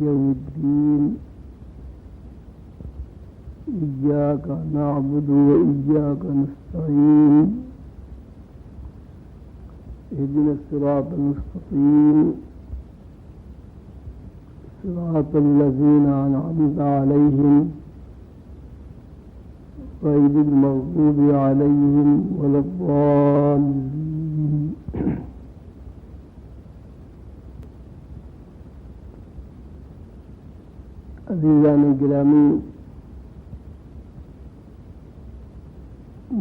يوم الدين إياك نعبد وإياك نستعين اهدنا الصراط المستقيم صراط الذين أنعمت عليهم غير المغضوب عليهم ولا الضالين عزیزان گرامی،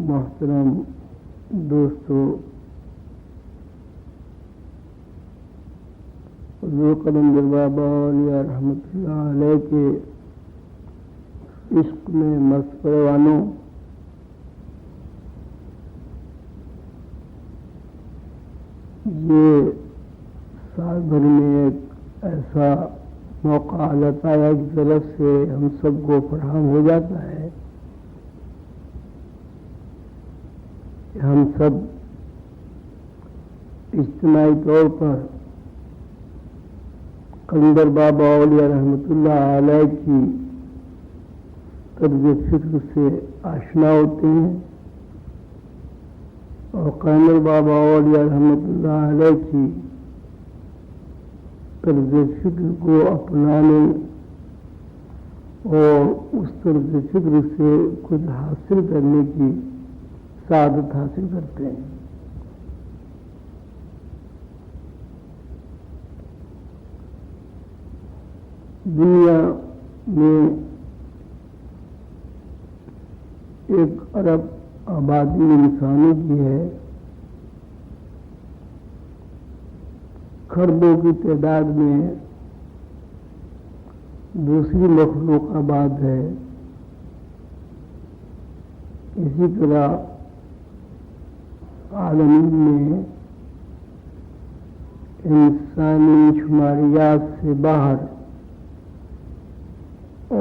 محترم دوستو، حضور قلندر بابا علیہ رحمۃ اللہ علیہ کے عشق میں مست پروانوں، یہ سال بھر میں ایک ایسا موقع اللہ تعالیٰ کی طرف سے ہم سب کو فراہم ہو جاتا ہے کہ ہم سب اجتماعی طور پر قلندر بابا اولیاء رحمۃ اللہ علیہ کی طرز فکر سے آشنا ہوتے ہیں اور قلندر بابا اولیاء رحمۃ اللہ علیہ کی طرز فکر کو اپنانے اور اس طرز فکر سے کچھ حاصل کرنے کی سعادت حاصل کرتے ہیں۔ دنیا میں 1 ارب آبادی انسانوں کی ہے، خربوں کی تعداد میں دوسری مخلوق آباد ہے۔ اسی طرح عالم میں انسانی شماریات سے باہر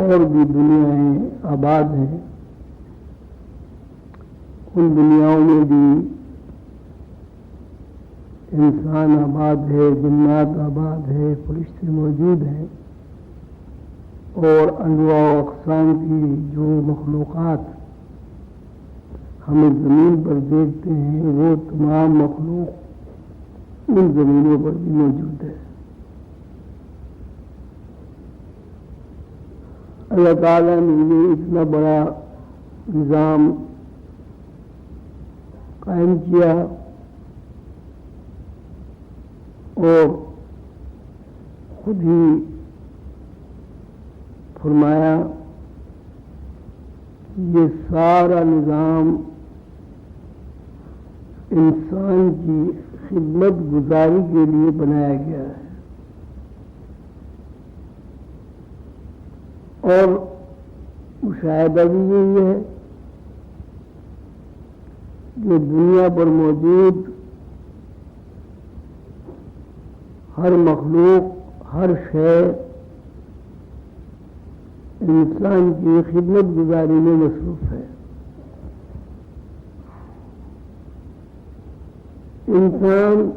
اور بھی دنیایں آباد ہیں۔ ان دنیاؤں میں بھی انسان آباد ہے، جنات آباد ہے، فرشتے موجود ہیں، اور انواع و اقسام کی جو مخلوقات ہمیں زمین پر دیکھتے ہیں وہ تمام مخلوق ان زمینوں پر بھی موجود ہے۔ اللہ تعالیٰ نے یہ اتنا بڑا نظام قائم کیا اور خود ہی فرمایا کہ یہ سارا نظام انسان کی خدمت گزاری کے لیے بنایا گیا ہے، اور مشاہدہ بھی یہی ہے کہ دنیا پر موجود ہر مخلوق، ہر شے انسان کی خدمت گزاری میں مصروف ہے۔ انسان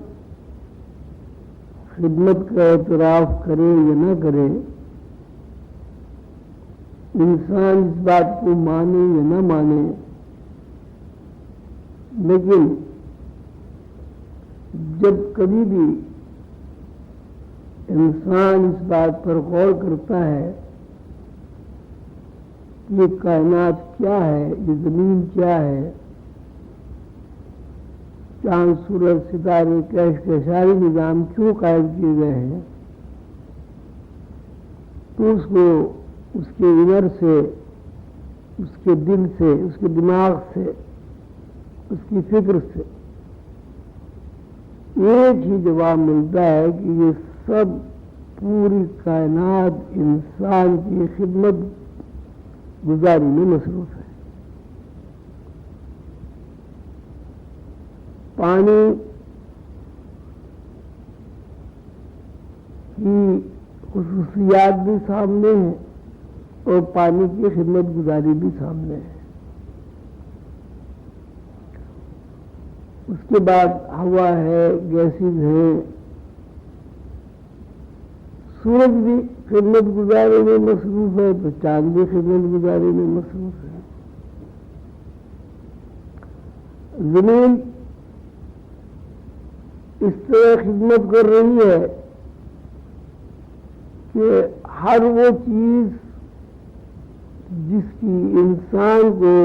خدمت کا اعتراف کرے یا نہ کرے، انسان اس بات کو مانے یا نہ مانے، لیکن جب کبھی بھی انسان اس بات پر غور کرتا ہے کہ یہ کائنات کیا ہے، یہ زمین کیا ہے، چاند سورج ستارے کیش کے سارے نظام کیوں قائم کیے گئے ہیں، تو اس کو اس کے انر سے، اس کے دل سے، اس کے دماغ سے، اس کی فکر سے ایک ہی جواب ملتا ہے کہ یہ سب پوری کائنات انسان کی خدمت گزاری میں مصروف ہے۔ پانی کی خصوصیات بھی سامنے ہیں اور پانی کی خدمت گزاری بھی سامنے ہے۔ اس کے بعد ہوا ہے، گیسز ہیں، سورج بھی خدمت گزاری میں مصروف ہے تو چاند بھی خدمت گزاری میں مصروف ہے. زمین اس طرح خدمت کر رہی ہے کہ ہر وہ چیز جس کی انسان کو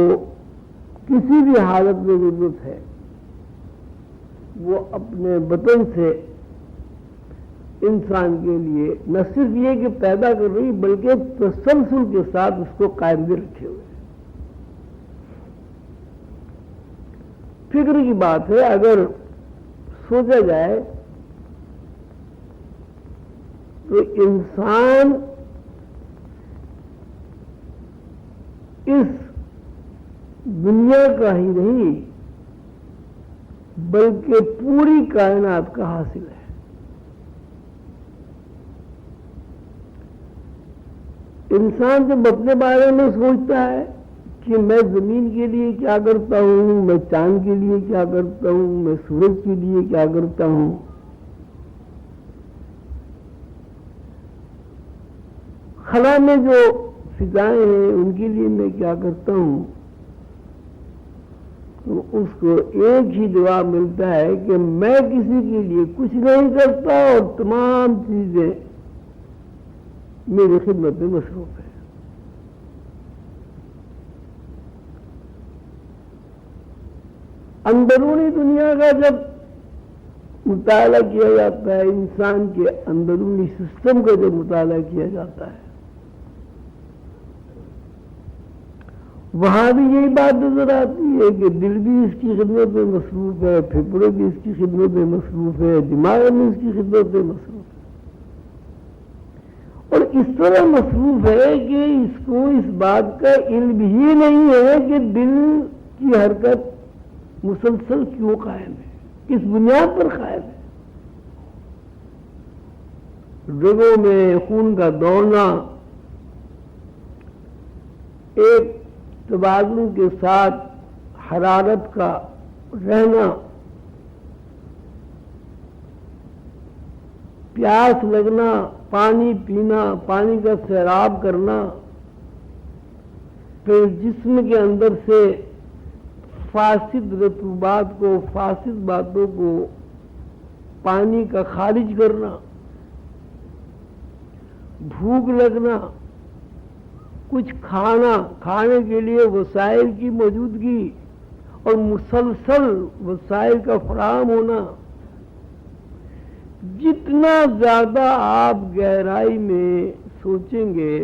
کسی بھی حالت میں ضرورت ہے وہ اپنے وطن سے انسان کے لیے نہ صرف یہ کہ پیدا کر رہی بلکہ تسلسل کے ساتھ اس کو قائم بھی رکھے ہوئے. فکر کی بات ہے اگر سوچا جائے تو انسان اس دنیا کا ہی نہیں بلکہ پوری کائنات کا حاصل ہے. انسان جب اپنے بارے میں سوچتا ہے کہ میں زمین کے لیے کیا کرتا ہوں، میں چاند کے لیے کیا کرتا ہوں، میں سورج کے لیے کیا کرتا ہوں، خلا میں جو فضائیں ہیں ان کے لیے میں کیا کرتا ہوں، تو اس کو ایک ہی جواب ملتا ہے کہ میں کسی کے لیے کچھ نہیں کرتا اور تمام چیزیں میری خدمت میں مصروف ہے. اندرونی دنیا کا جب مطالعہ کیا جاتا ہے، انسان کے اندرونی سسٹم کا جب مطالعہ کیا جاتا ہے، وہاں بھی یہی بات نظر آتی ہے کہ دل بھی اس کی خدمت میں مصروف ہے، پھیپھڑے بھی اس کی خدمت میں مصروف ہے، دماغ بھی اس کی خدمت میں مصروف ہے. اور اس طرح مصروف ہے کہ اس کو اس بات کا علم ہی نہیں ہے کہ دل کی حرکت مسلسل کیوں قائم ہے، کس بنیاد پر قائم ہے. رگوں میں خون کا دوڑنا ایک توازن کے ساتھ حرارت کا رہنا، پیاس لگنا، پانی پینا، پانی کا سیراب کرنا، پھر جسم کے اندر سے فاسد رطوبات کو، فاسد باتوں کو پانی کا خارج کرنا، بھوک لگنا، کچھ کھانا، کھانے کے لیے وسائل کی موجودگی اور مسلسل وسائل کا فراہم ہونا. جتنا زیادہ آپ گہرائی میں سوچیں گے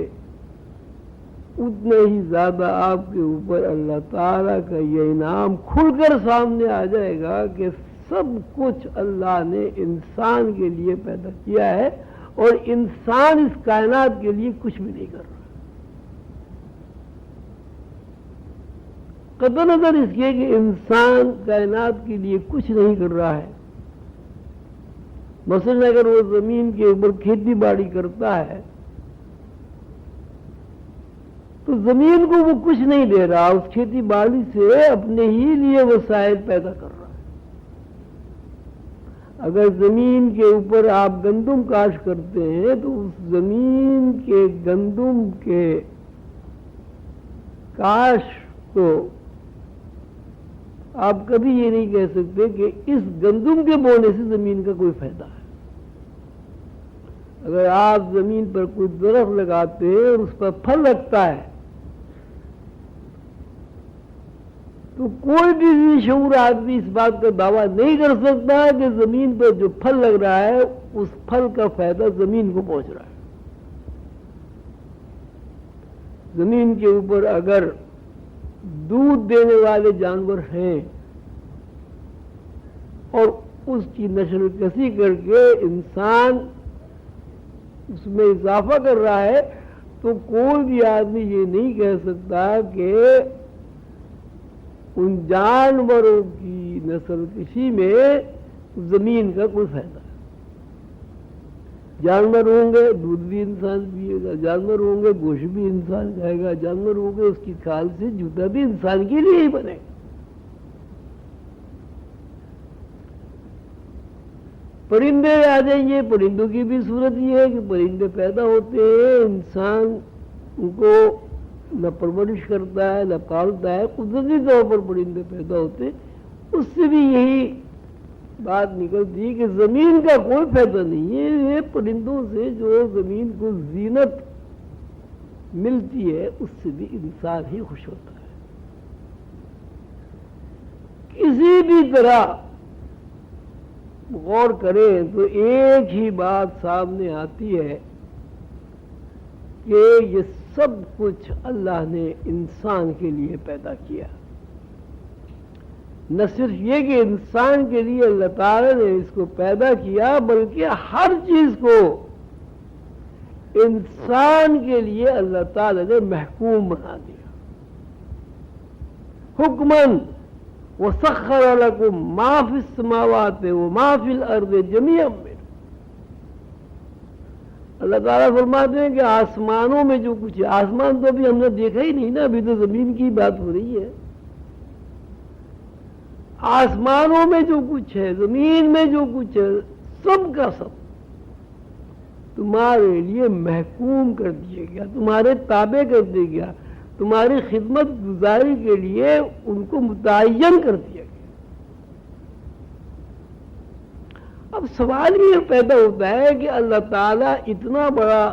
اتنا ہی زیادہ آپ کے اوپر اللہ تعالیٰ کا یہ انعام کھل کر سامنے آ جائے گا کہ سب کچھ اللہ نے انسان کے لیے پیدا کیا ہے اور انسان اس کائنات کے لیے کچھ بھی نہیں کر رہا. قطع نظر اس کے کہ انسان کائنات کے لیے کچھ نہیں کر رہا ہے. مثلا اگر وہ زمین کے اوپر کھیتی باڑی کرتا ہے تو زمین کو وہ کچھ نہیں دے رہا، اس کھیتی باڑی سے اپنے ہی لیے وسائل پیدا کر رہا ہے. اگر زمین کے اوپر آپ گندم کاشت کرتے ہیں تو اس زمین کے گندم کے کاشت کو آپ کبھی یہ نہیں کہہ سکتے کہ اس گندم کے بونے سے زمین کا کوئی فائدہ ہے. اگر آپ زمین پر کوئی درخت لگاتے ہیں اور اس پر پھل لگتا ہے تو کوئی بھی شعور آدمی اس بات کا دعویٰ نہیں کر سکتا کہ زمین پر جو پھل لگ رہا ہے اس پھل کا فائدہ زمین کو پہنچ رہا ہے. زمین کے اوپر اگر دودھ دینے والے جانور ہیں اور اس کی نشر کشی کر کے انسان اس میں اضافہ کر رہا ہے تو کوئی بھی آدمی یہ نہیں کہہ سکتا کہ ان جانوروں کی نسل کشی میں زمین کا کوئی فائدہ ہے. جانور ہوں گے دودھ بھی انسان پیے گا، جانور ہوں گے گوشت بھی انسان کھائے گا، جانور ہوں گے اس کی کھال سے جوتا بھی انسان کے لیے ہی بنے گا. پرندے آ جائیں، پرندوں کی بھی صورت یہ ہے کہ پرندے پیدا ہوتے ہیں، انسان ان کو نہ پرورش کرتا ہے نہ پالتا ہے، قدرتی طور پر پرندے پیدا ہوتے ہیں۔ اس سے بھی یہی بات نکلتی ہے کہ زمین کا کوئی فائدہ نہیں ہے، یہ پرندوں سے جو زمین کو زینت ملتی ہے اس سے بھی انسان ہی خوش ہوتا ہے۔ کسی بھی طرح غور کریں تو ایک ہی بات سامنے آتی ہے کہ یہ سب کچھ اللہ نے انسان کے لیے پیدا کیا۔ نہ صرف یہ کہ انسان کے لیے اللہ تعالیٰ نے اس کو پیدا کیا، بلکہ ہر چیز کو انسان کے لیے اللہ تعالیٰ نے محکوم بنا دیا۔ حکماً وَسَخَّرَ لَكُم مَّا فِي السَّمَاوَاتِ وَمَا فِي الْأَرْضِ جَمِيعًا مِّنْهُ۔ اللہ تعالیٰ فرماتے ہیں کہ آسمانوں میں جو کچھ ہے، آسمان تو ابھی ہم نے دیکھا ہی نہیں نا، ابھی تو زمین کی بات ہو رہی ہے۔ آسمانوں میں جو کچھ ہے، زمین میں جو کچھ ہے، سب کا سب تمہارے لیے محکوم کر دیا گیا، تمہارے تابع کر دیا گیا، تمہاری خدمت گزاری کے لیے ان کو متعین کر دیا گیا۔ اب سوال یہ پیدا ہوتا ہے کہ اللہ تعالیٰ اتنا بڑا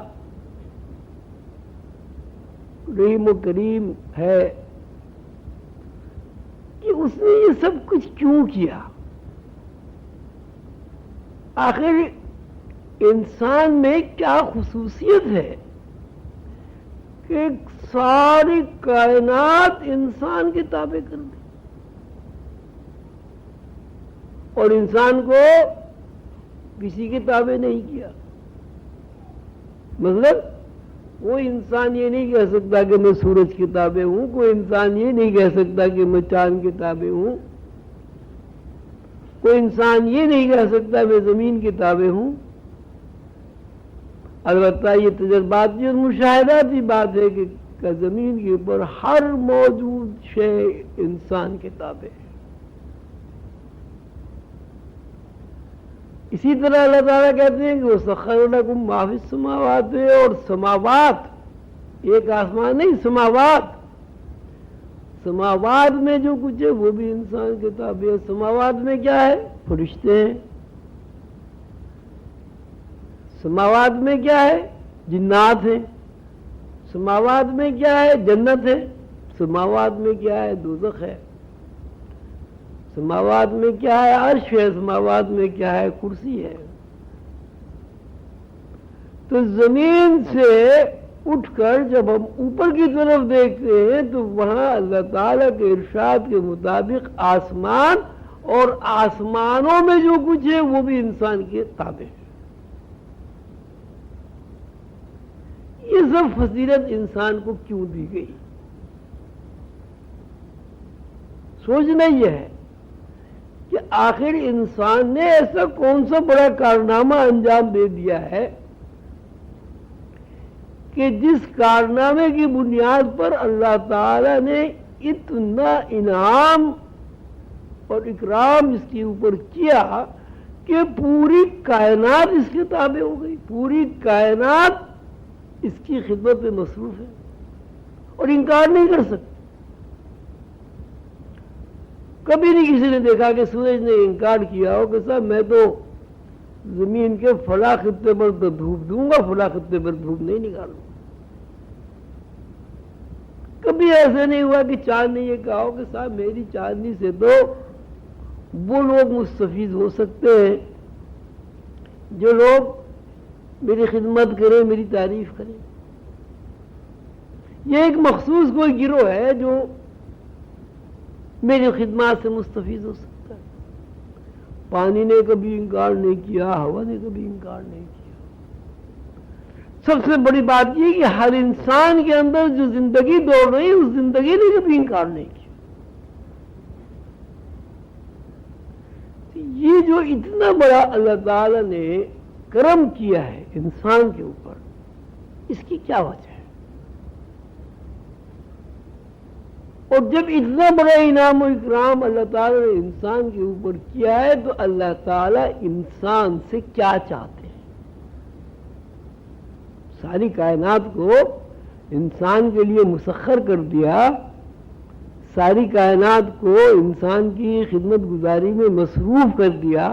رحیم و کریم ہے کہ اس نے یہ سب کچھ کیوں کیا؟ آخر انسان میں کیا خصوصیت ہے کہ ساری کائنات انسان کے تابع کر دی، اور انسان کو کسی کے تابع نہیں کیا؟ مطلب کوئی انسان یہ نہیں کہہ سکتا کہ میں سورج کے تابع ہوں، کوئی انسان یہ نہیں کہہ سکتا کہ میں چاند کے تابع ہوں، کوئی انسان یہ نہیں کہہ سکتا میں زمین کے تابع ہوں۔ البتہ یہ تجرباتی اور مشاہداتی بات ہے کہ زمین کے اوپر ہر موجود شے انسان کے تابع ہے۔ اسی طرح اللہ تعالیٰ کہتے ہیں کہ وَسَخَّرَ لَكُم مَّا فِي السَّمَاوَاتِ، اور سماوات، ایک آسمان نہیں، سماوات، سماوات میں جو کچھ ہے وہ بھی انسان کے تابع ہے۔ سماوات میں کیا ہے؟ فرشتے ہیں۔ سماوات میں کیا ہے؟ جنات ہیں۔ سماوات میں کیا ہے؟ جنت ہے۔ سماوات میں کیا ہے؟ دوزخ ہے۔ سماوات میں کیا ہے؟ عرش ہے۔ سماوات میں کیا ہے؟ کرسی ہے۔ تو زمین سے اٹھ کر جب ہم اوپر کی طرف دیکھتے ہیں تو وہاں اللہ تعالیٰ کے ارشاد کے مطابق آسمان، اور آسمانوں میں جو کچھ ہے وہ بھی انسان کے تابع ہے۔ یہ سب فضیلت انسان کو کیوں دی گئی؟ سوچنا یہ ہے کہ آخر انسان نے ایسا کون سا بڑا کارنامہ انجام دے دیا ہے کہ جس کارنامے کی بنیاد پر اللہ تعالی نے اتنا انعام اور اکرام اس کے اوپر کیا کہ پوری کائنات اس کے تابع ہو گئی، پوری کائنات اس کی خدمت میں مصروف ہے اور انکار نہیں کر سکتے۔ کبھی نہیں کسی نے دیکھا کہ سورج نے انکار کیا ہو کہ صاحب میں تو زمین کے فلاں خطے پر تو دھوپ دوں گا، فلاں خطے پر دھوپ نہیں نکالوں گا۔ کبھی ایسے نہیں ہوا کہ چاند نے یہ کہا ہو کہ صاحب میری چاندنی سے تو وہ لوگ مستفید ہو سکتے ہیں جو لوگ میری خدمت کریں، میری تعریف کریں۔ یہ ایک مخصوص کوئی گروہ ہے جو میری خدمات سے مستفید ہو سکتا ہے۔ پانی نے کبھی انکار نہیں کیا، ہوا نے کبھی انکار نہیں کیا۔ سب سے بڑی بات یہ کہ ہر انسان کے اندر جو زندگی دوڑ رہی ہے اس زندگی نے کبھی انکار نہیں کیا۔ یہ جو اتنا بڑا اللہ تعالی نے کرم کیا ہے انسان کے اوپر، اس کی کیا وجہ ہے؟ اور جب اتنا بڑا انعام و اکرام اللہ تعالیٰ نے انسان کے اوپر کیا ہے تو اللہ تعالیٰ انسان سے کیا چاہتے ہیں؟ ساری کائنات کو انسان کے لیے مسخر کر دیا، ساری کائنات کو انسان کی خدمت گزاری میں مصروف کر دیا،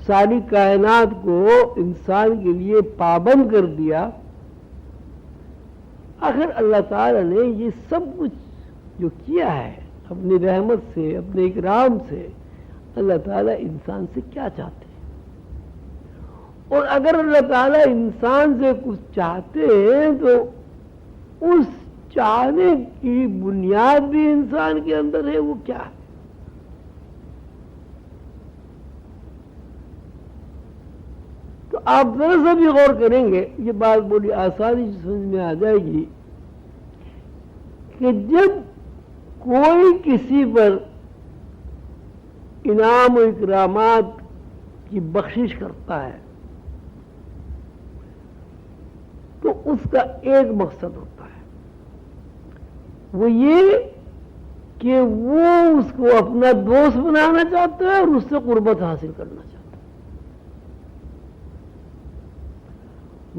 ساری کائنات کو انسان کے لیے پابند کر دیا، آخر اللہ تعالیٰ نے یہ سب کچھ جو کیا ہے اپنی رحمت سے، اپنے اکرام سے، اللہ تعالیٰ انسان سے کیا چاہتے ہیں؟ اور اگر اللہ تعالیٰ انسان سے کچھ چاہتے ہیں تو اس چاہنے کی بنیاد بھی انسان کے اندر ہے، وہ کیا ہے؟ تو آپ ذرا سا بھی غور کریں گے، یہ بات بڑی آسانی سے سمجھ میں آ جائے گی کہ جب کوئی کسی پر انعام و اکرامات کی بخشش کرتا ہے تو اس کا ایک مقصد ہوتا ہے، وہ یہ کہ وہ اس کو اپنا دوست بنانا چاہتا ہے اور اس سے قربت حاصل کرنا چاہتا ہے۔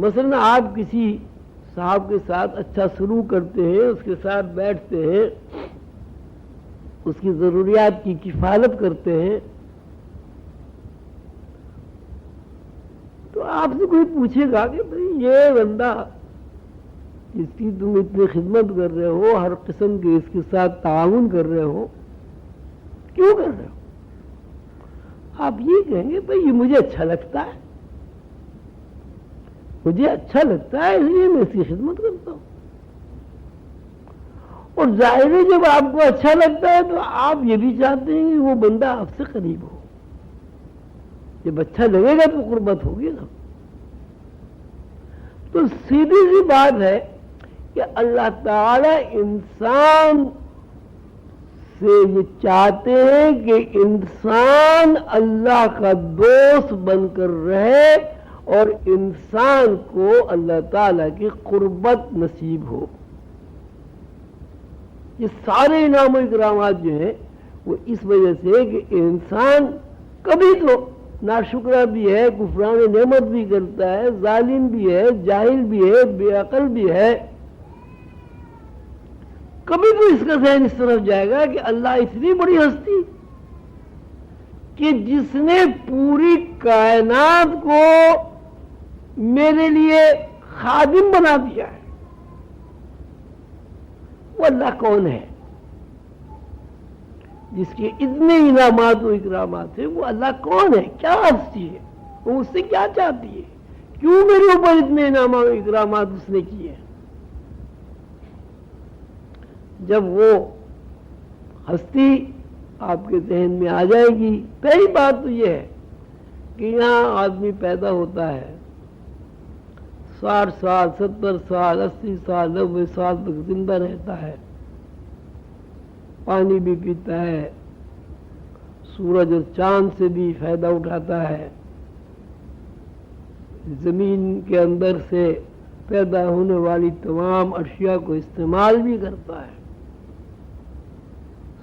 مثلا آپ کسی صاحب کے ساتھ اچھا سلوک کرتے ہیں، اس کے ساتھ بیٹھتے ہیں، اس کی ضروریات کی کفالت کرتے ہیں، تو آپ سے کوئی پوچھے گا کہ بھئی یہ بندہ جس کی تم اتنی خدمت کر رہے ہو، ہر قسم کے اس کے ساتھ تعاون کر رہے ہو، کیوں کر رہے ہو؟ آپ یہ کہیں گے بھئی یہ مجھے اچھا لگتا ہے، مجھے اچھا لگتا ہے اس لیے میں اس کی خدمت کرتا ہوں۔ اور ظاہر ہے جب آپ کو اچھا لگتا ہے تو آپ یہ بھی چاہتے ہیں کہ وہ بندہ آپ سے قریب ہو، جب اچھا لگے گا تو قربت ہوگی نا۔ تو سیدھی سی بات ہے کہ اللہ تعالی انسان سے یہ چاہتے ہیں کہ انسان اللہ کا دوست بن کر رہے اور انسان کو اللہ تعالی کی قربت نصیب ہو۔ یہ سارے انعام و اکرامات جو ہیں وہ اس وجہ سے کہ انسان کبھی تو ناشکرہ بھی ہے، کفران نعمت بھی کرتا ہے، ظالم بھی ہے، جاہل بھی ہے، بے عقل بھی ہے، کبھی تو اس کا ذہن اس طرف جائے گا کہ اللہ اتنی بڑی ہستی کہ جس نے پوری کائنات کو میرے لیے خادم بنا دیا ہے، وہ اللہ کون ہے جس کے اتنے انعامات و اکرامات ہیں؟ وہ اللہ کون ہے؟ کیا ہستی ہے؟ وہ اس سے کیا چاہتی ہے؟ کیوں میرے اوپر اتنے انعامات و اکرامات اس نے کیے؟ جب وہ ہستی آپ کے ذہن میں آ جائے گی، پہلی بات تو یہ ہے کہ یہاں آدمی پیدا ہوتا ہے، 60 سال 70 سال 80 سال 90 سال تک زندہ رہتا ہے، پانی بھی پیتا ہے، سورج اور چاند سے بھی فائدہ اٹھاتا ہے، زمین کے اندر سے پیدا ہونے والی تمام اشیاء کو استعمال بھی کرتا ہے،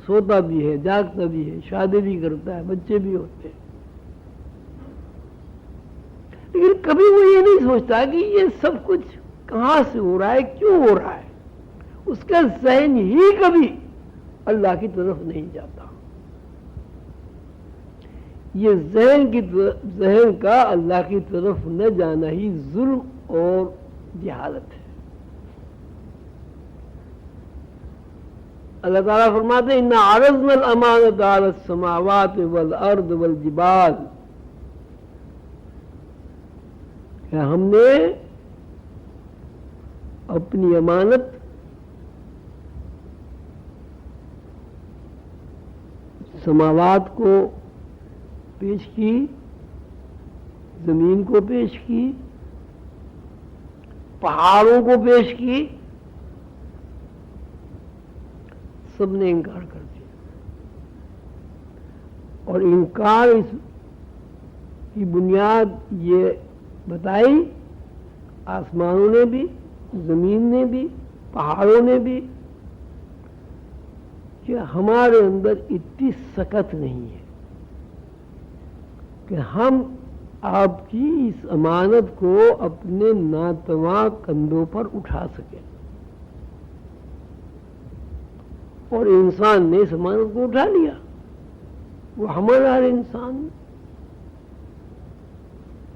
سوتا بھی ہے، جاگتا بھی ہے، شادی بھی کرتا ہے، بچے بھی ہوتے ہیں، لیکن کبھی وہ یہ نہیں سوچتا کہ یہ سب کچھ کہاں سے ہو رہا ہے، کیوں ہو رہا ہے۔ اس کا ذہن ہی کبھی اللہ کی طرف نہیں جاتا۔ یہ ذہن کا اللہ کی طرف نہ جانا ہی ظلم اور جہالت ہے۔ اللہ تعالیٰ فرماتے ہیں اِنَّا عَرَضْنَا الْأَمَانَةَ عَلَى السَّمَاوَاتِ وَالْأَرْضِ وَالْجِبَالِ، کہ ہم نے اپنی امانت سماوات کو پیش کی، زمین کو پیش کی، پہاڑوں کو پیش کی، سب نے انکار کر دیا، اور انکار اس کی بنیاد یہ بتائی آسمانوں نے بھی، زمین نے بھی، پہاڑوں نے بھی، کہ ہمارے اندر اتنی سکت نہیں ہے کہ ہم آپ کی اس امانت کو اپنے ناتواں کندھوں پر اٹھا سکیں، اور انسان نے اس امانت کو اٹھا لیا، وہ ہمارا ہر انسان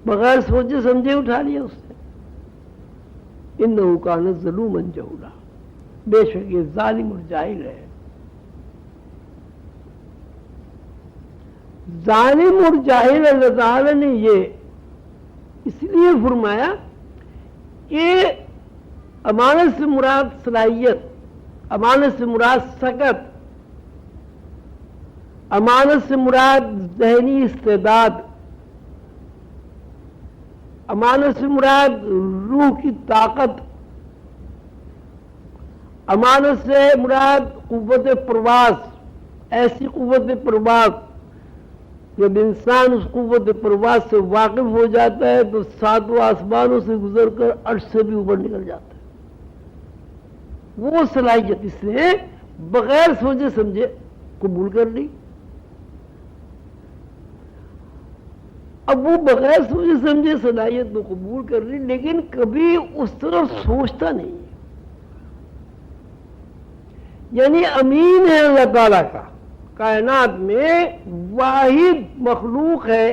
بغیر سوچے سمجھے اٹھا لیا اس نے۔ انہ کان ظلوما جہولا، بے شک یہ ظالم اور جاہل ہے۔ ظالم اور جاہل اللہ تعالی نے یہ اس لیے فرمایا کہ امانت سے مراد صلاحیت، امانت سے مراد سکت، امانت سے مراد ذہنی استعداد، امانت سے مراد روح کی طاقت، امانت سے مراد قوت پرواز، ایسی قوت پرواز جب انسان اس قوت پرواز سے واقف ہو جاتا ہے تو ساتوں آسمانوں سے گزر کر عرش سے بھی اوپر نکل جاتا ہے۔ وہ صلاحیت اس نے بغیر سوچے سمجھے قبول کر لی۔ اب وہ بغیر سوچے سمجھے صلاحیت تو قبول کر لی، لیکن کبھی اس طرف سوچتا نہیں، یعنی امین ہے اللہ تعالیٰ کا، کائنات میں واحد مخلوق ہے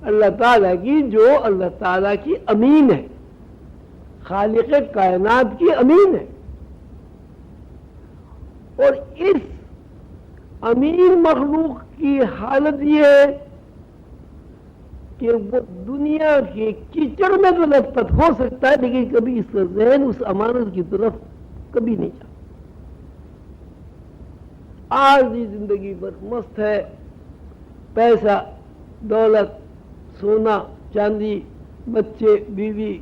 اللہ تعالیٰ کی جو اللہ تعالیٰ کی امین ہے، خالق کائنات کی امین ہے، اور اس امین مخلوق کی حالت یہ ہے کہ وہ دنیا کے کیچڑ میں تو لت پت ہو سکتا ہے، لیکن کبھی اس کا ذہن اس امانت کی طرف کبھی نہیں جاتا۔ عارضی زندگی پر مست ہے، پیسہ، دولت، سونا چاندی، بچے، بیوی،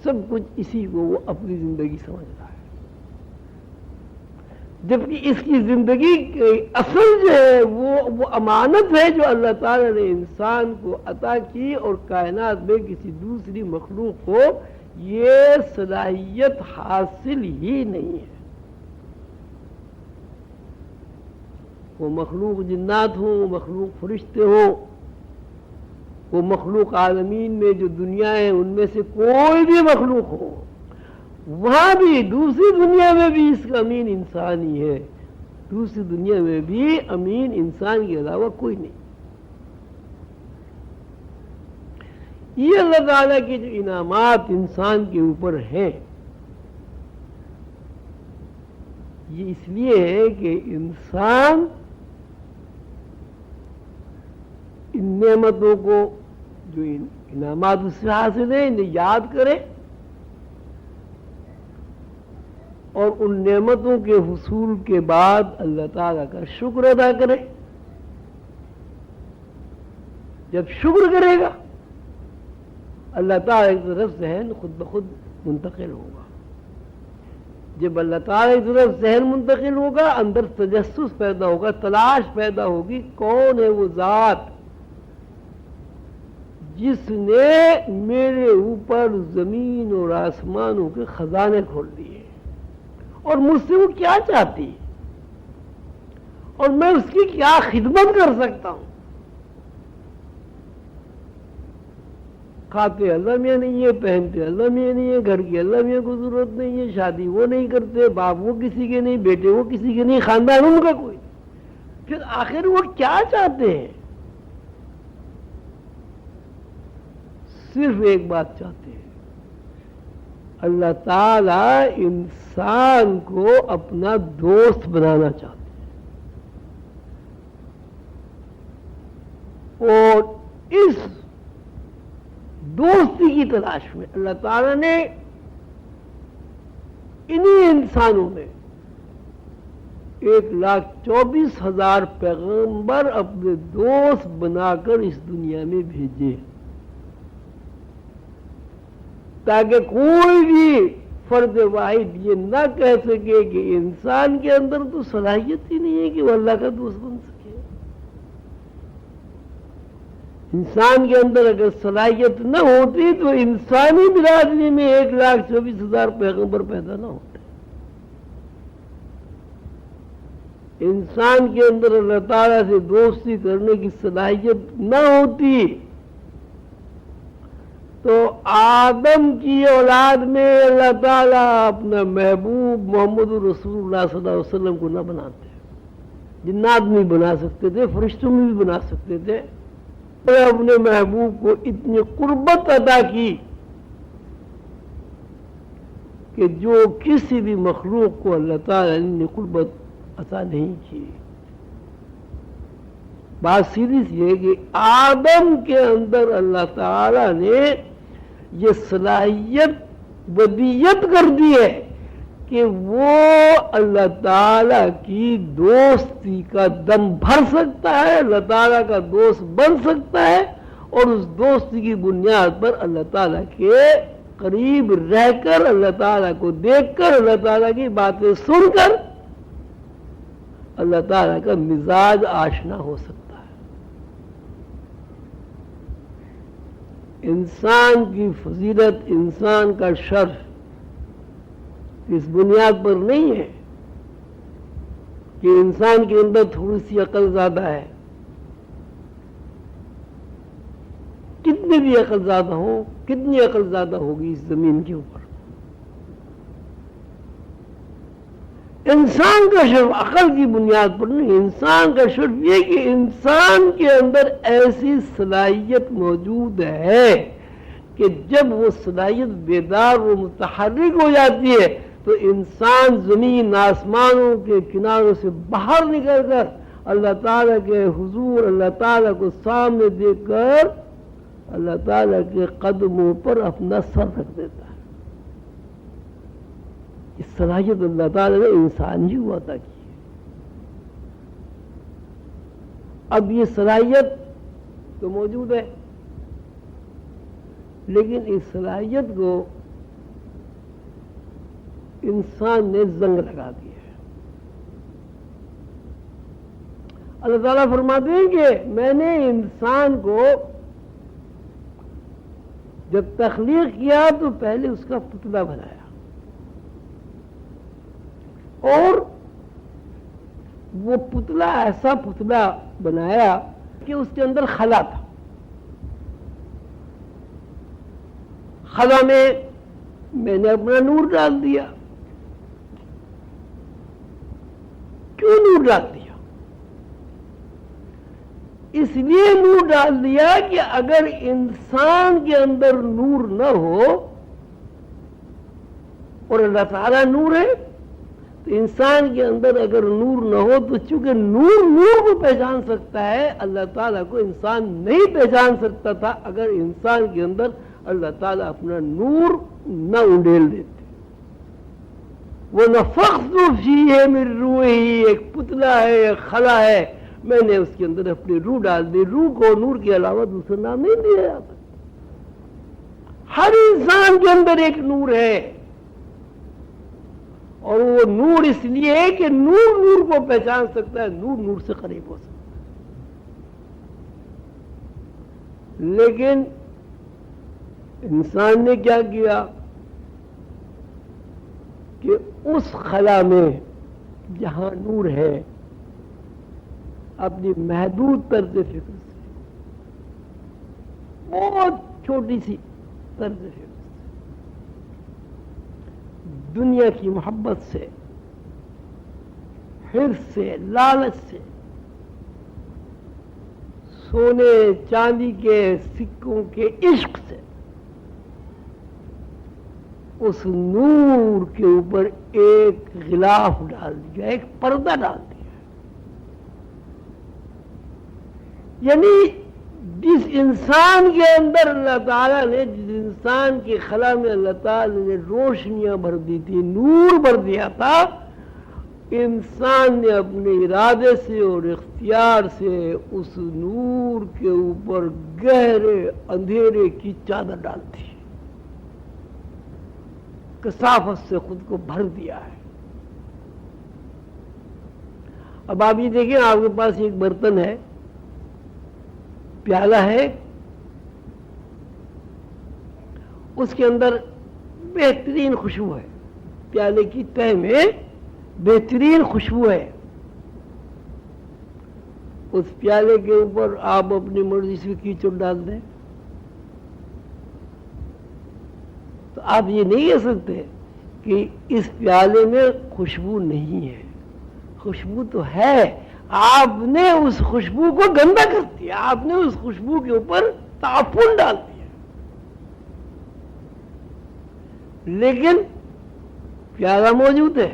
سب کچھ اسی کو وہ اپنی زندگی سمجھ رہا ہے، جبکہ اس کی زندگی کی اصل جو ہے وہ امانت ہے جو اللہ تعالی نے انسان کو عطا کی، اور کائنات میں کسی دوسری مخلوق کو یہ صلاحیت حاصل ہی نہیں ہے۔ وہ مخلوق جنات ہوں، وہ مخلوق فرشتے ہوں، وہ مخلوق عالمین میں جو دنیا ہے ان میں سے کوئی بھی مخلوق ہو، وہاں بھی دوسری دنیا میں بھی اس کا امین انسان ہی ہے، دوسری دنیا میں بھی امین انسان کے علاوہ کوئی نہیں۔ یہ اللہ تعالیٰ کے جو انعامات انسان کے اوپر ہیں، یہ اس لیے ہے کہ انسان ان نعمتوں کو جو انعامات اس سے حاصل ہیں انہیں یاد کرے، اور ان نعمتوں کے حصول کے بعد اللہ تعالیٰ کا شکر ادا کرے۔ جب شکر کرے گا اللہ تعالیٰ کی طرف ذہن خود بخود منتقل ہوگا، جب اللہ تعالیٰ کی طرف ذہن منتقل ہوگا اندر تجسس پیدا ہوگا، تلاش پیدا ہوگی کون ہے وہ ذات جس نے میرے اوپر زمین اور آسمانوں کے خزانے کھول دیے، اور مجھ سے وہ کیا چاہتی ہے، اور میں اس کی کیا خدمت کر سکتا ہوں۔ کھاتے اللہ میاں نہیں ہے، پہنتے اللہ میاں نہیں ہے، گھر کی اللہ میاں کو ضرورت نہیں ہے، شادی وہ نہیں کرتے، باپ وہ کسی کے نہیں، بیٹے وہ کسی کے نہیں، خاندان ان کا کوئی، پھر آخر وہ کیا چاہتے ہیں؟ صرف ایک بات چاہتے ہیں، اللہ تعالی انسان کو اپنا دوست بنانا چاہتے ہیں، اور اس دوستی کی تلاش میں اللہ تعالی نے انہی انسانوں میں 1,24,000 پیغمبر اپنے دوست بنا کر اس دنیا میں بھیجے، تاکہ کوئی بھی فرد واحد یہ نہ کہہ سکے کہ انسان کے اندر تو صلاحیت ہی نہیں ہے کہ وہ اللہ کا دوست بن سکے۔ انسان کے اندر اگر صلاحیت نہ ہوتی تو انسانی برادری میں 1,24,000 پیغمبر پیدا نہ ہوتے۔ انسان کے اندر اللہ تعالیٰ سے دوستی کرنے کی صلاحیت نہ ہوتی تو آدم کی اولاد میں اللہ تعالیٰ اپنا محبوب محمد رسول اللہ صلی اللہ علیہ وسلم کو نہ بناتے. جنات میں بھی بنا سکتے تھے، فرشتوں میں بھی بنا سکتے تھے. اپنے محبوب کو اتنی قربت عطا کی کہ جو کسی بھی مخلوق کو اللہ تعالیٰ نے قربت عطا نہیں کی. بات سیدھی سی ہے کہ آدم کے اندر اللہ تعالیٰ نے یہ صلاحیت ودیت کر دی ہے کہ وہ اللہ تعالیٰ کی دوستی کا دم بھر سکتا ہے، اللہ تعالیٰ کا دوست بن سکتا ہے، اور اس دوستی کی بنیاد پر اللہ تعالیٰ کے قریب رہ کر، اللہ تعالیٰ کو دیکھ کر، اللہ تعالیٰ کی باتیں سن کر اللہ تعالیٰ کا مزاج آشنا ہو سکتا ہے. انسان کی فضیلت، انسان کا شرف اس بنیاد پر نہیں ہے کہ انسان کے اندر تھوڑی سی عقل زیادہ ہے. کتنی بھی عقل زیادہ ہو، کتنی عقل زیادہ ہوگی اس زمین کے اوپر، انسان کا شرف عقل کی بنیاد پر نہیں. انسان کا شرف یہ کہ انسان کے اندر ایسی صلاحیت موجود ہے کہ جب وہ صلاحیت بیدار و متحرک ہو جاتی ہے تو انسان زمین آسمانوں کے کناروں سے باہر نکل کر اللہ تعالیٰ کے حضور، اللہ تعالیٰ کو سامنے دیکھ کر اللہ تعالیٰ کے قدموں پر اپنا سر رکھ دیتا ہے. اس صلاحیت اللہ تعالیٰ نے انسان ہی ہوا عطا کی. اب یہ صلاحیت تو موجود ہے، لیکن اس صلاحیت کو انسان نے زنگ لگا دیا ہے. اللہ تعالیٰ فرماتے ہیں کہ میں نے انسان کو جب تخلیق کیا تو پہلے اس کا پتلا بنایا، اور وہ پتلا ایسا پتلا بنایا کہ اس کے اندر خلا تھا. خلا میں نے اپنا نور ڈال دیا. کیوں نور ڈال دیا؟ اس لیے نور ڈال دیا کہ اگر انسان کے اندر نور نہ ہو، اور اللہ تعالیٰ نور ہے، تو انسان کے اندر اگر نور نہ ہو تو چونکہ نور کو پہچان سکتا ہے، اللہ تعالیٰ کو انسان نہیں پہچان سکتا تھا اگر انسان کے اندر اللہ تعالیٰ اپنا نور نہ انڈیل دیتے. وَنَفَخْتُ فِيهِ مِن رُوحِي، ایک پتلا ہے، ایک خلا ہے، میں نے اس کے اندر اپنی روح ڈال دی. روح کو نور کے علاوہ دوسرا نام نہیں دیا جا سکتا. ہر انسان کے اندر ایک نور ہے، اور وہ نور اس لیے ہے کہ نور کو پہچان سکتا ہے، نور سے قریب ہو سکتا ہے. لیکن انسان نے کیا کیا کہ اس خلا میں جہاں نور ہے، اپنی محدود طرز فکر سے، بہت چھوٹی سی طرز فکر سے، دنیا کی محبت سے، حرص سے، لالچ سے، سونے چاندی کے سکوں کے عشق سے، اس نور کے اوپر ایک غلاف ڈال دیا، ایک پردہ ڈال دیا. یعنی جس انسان کے اندر اللہ تعالیٰ نے، جس انسان کے خلا میں اللہ تعالیٰ نے روشنیاں بھر دی تھی، نور بھر دیا تھا، انسان نے اپنے ارادے سے اور اختیار سے اس نور کے اوپر گہرے اندھیرے کی چادر ڈال دی، کثافت سے خود کو بھر دیا ہے. اب آپ یہ دیکھیں، آپ کے پاس ایک برتن ہے، پیالہ ہے، اس کے اندر بہترین خوشبو ہے، پیالے کی تہ میں بہترین خوشبو ہے، اس پیالے کے اوپر آپ اپنی مرضی سے کیچڑ ڈال دیں تو آپ یہ نہیں کہہ سکتے کہ اس پیالے میں خوشبو نہیں ہے. خوشبو تو ہے، آپ نے اس خوشبو کو گندا کر دیا، آپ نے اس خوشبو کے اوپر تعفن ڈال دیا. لیکن پیالہ موجود ہے،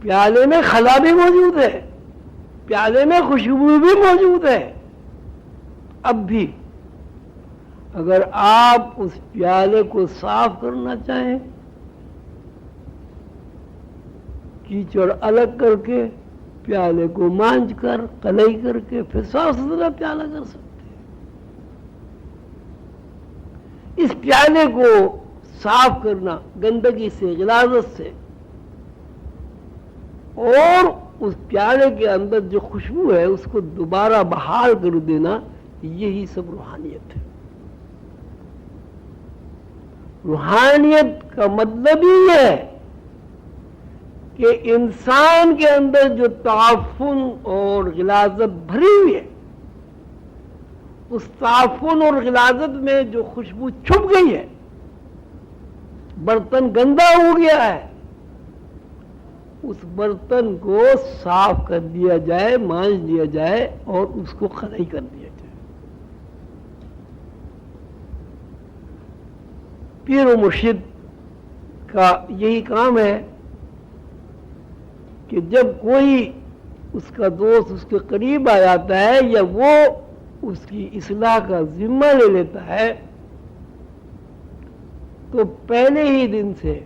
پیالے میں خلا بھی موجود ہے، پیالے میں خوشبو بھی موجود ہے. اب بھی اگر آپ اس پیالے کو صاف کرنا چاہیں، کیچڑ الگ کر کے، پیالے کو مانج کر قلعی کر کے پھر صاف ستھرا پیالہ کر سکتے ہیں. اس پیالے کو صاف کرنا گندگی سے، غلاظت سے، اور اس پیالے کے اندر جو خوشبو ہے اس کو دوبارہ بحال کر دینا، یہی سب روحانیت ہے. روحانیت کا مطلب ہی ہے کہ انسان کے اندر جو تعفن اور غلاظت بھری ہوئی ہے، اس تعفن اور غلاظت میں جو خوشبو چھپ گئی ہے، برتن گندا ہو گیا ہے، اس برتن کو صاف کر دیا جائے، مانج دیا جائے اور اس کو قلعی کر دیا جائے. پیر و مرشد کا یہی کام ہے کہ جب کوئی اس کا دوست اس کے قریب آ جاتا ہے یا وہ اس کی اصلاح کا ذمہ لے لیتا ہے تو پہلے ہی دن سے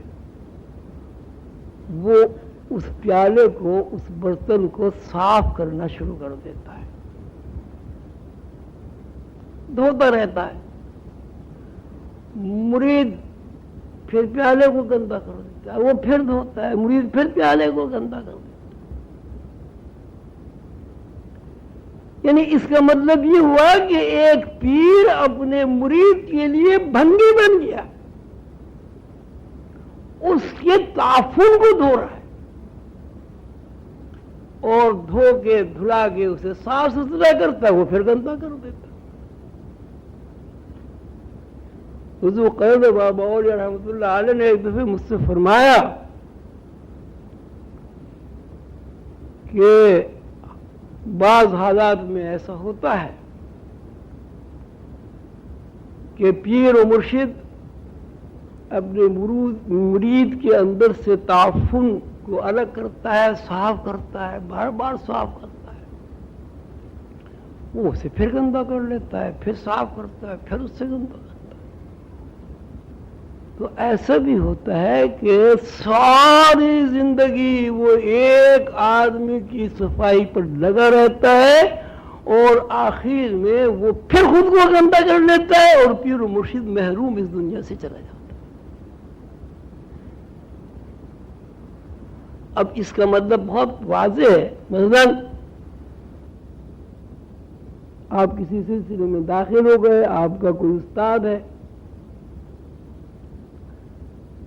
وہ اس پیالے کو، اس برتن کو صاف کرنا شروع کر دیتا ہے، دھوتا رہتا ہے. مرید پھر پیالے کو گندا کر دیتا ہے، وہ پھر دھوتا ہے، مرید پھر پیالے کو گندا کر دیتا ہے. یعنی اس کا مطلب یہ ہوا کہ ایک پیر اپنے مرید کے لیے بھنگی بن گیا، اس کے تعفن کو دھو رہا ہے اور دھو کے دھلا کے اسے صاف ستھرا کرتا ہے، وہ پھر گندا کر دیتا ہے. حضور قید بابا اولیاء رحمۃ اللہ علیہ نے ایک دفعہ مجھ سے فرمایا کہ بعض حالات میں ایسا ہوتا ہے کہ پیر و مرشد اپنے مرید کے اندر سے تعفن کو الگ کرتا ہے، صاف کرتا ہے، بار بار صاف کرتا ہے، وہ اسے پھر گندا کر لیتا ہے، پھر صاف کرتا ہے، پھر اس سے گندا کرتا ہے. تو ایسا بھی ہوتا ہے کہ ساری زندگی وہ ایک آدمی کی صفائی پر لگا رہتا ہے اور آخر میں وہ پھر خود کو گندا کر لیتا ہے اور پیر و مرشد محروم اس دنیا سے چلا جاتا ہے. اب اس کا مطلب بہت واضح ہے. مثلا آپ کسی سلسلے میں داخل ہو گئے، آپ کا کوئی استاد ہے،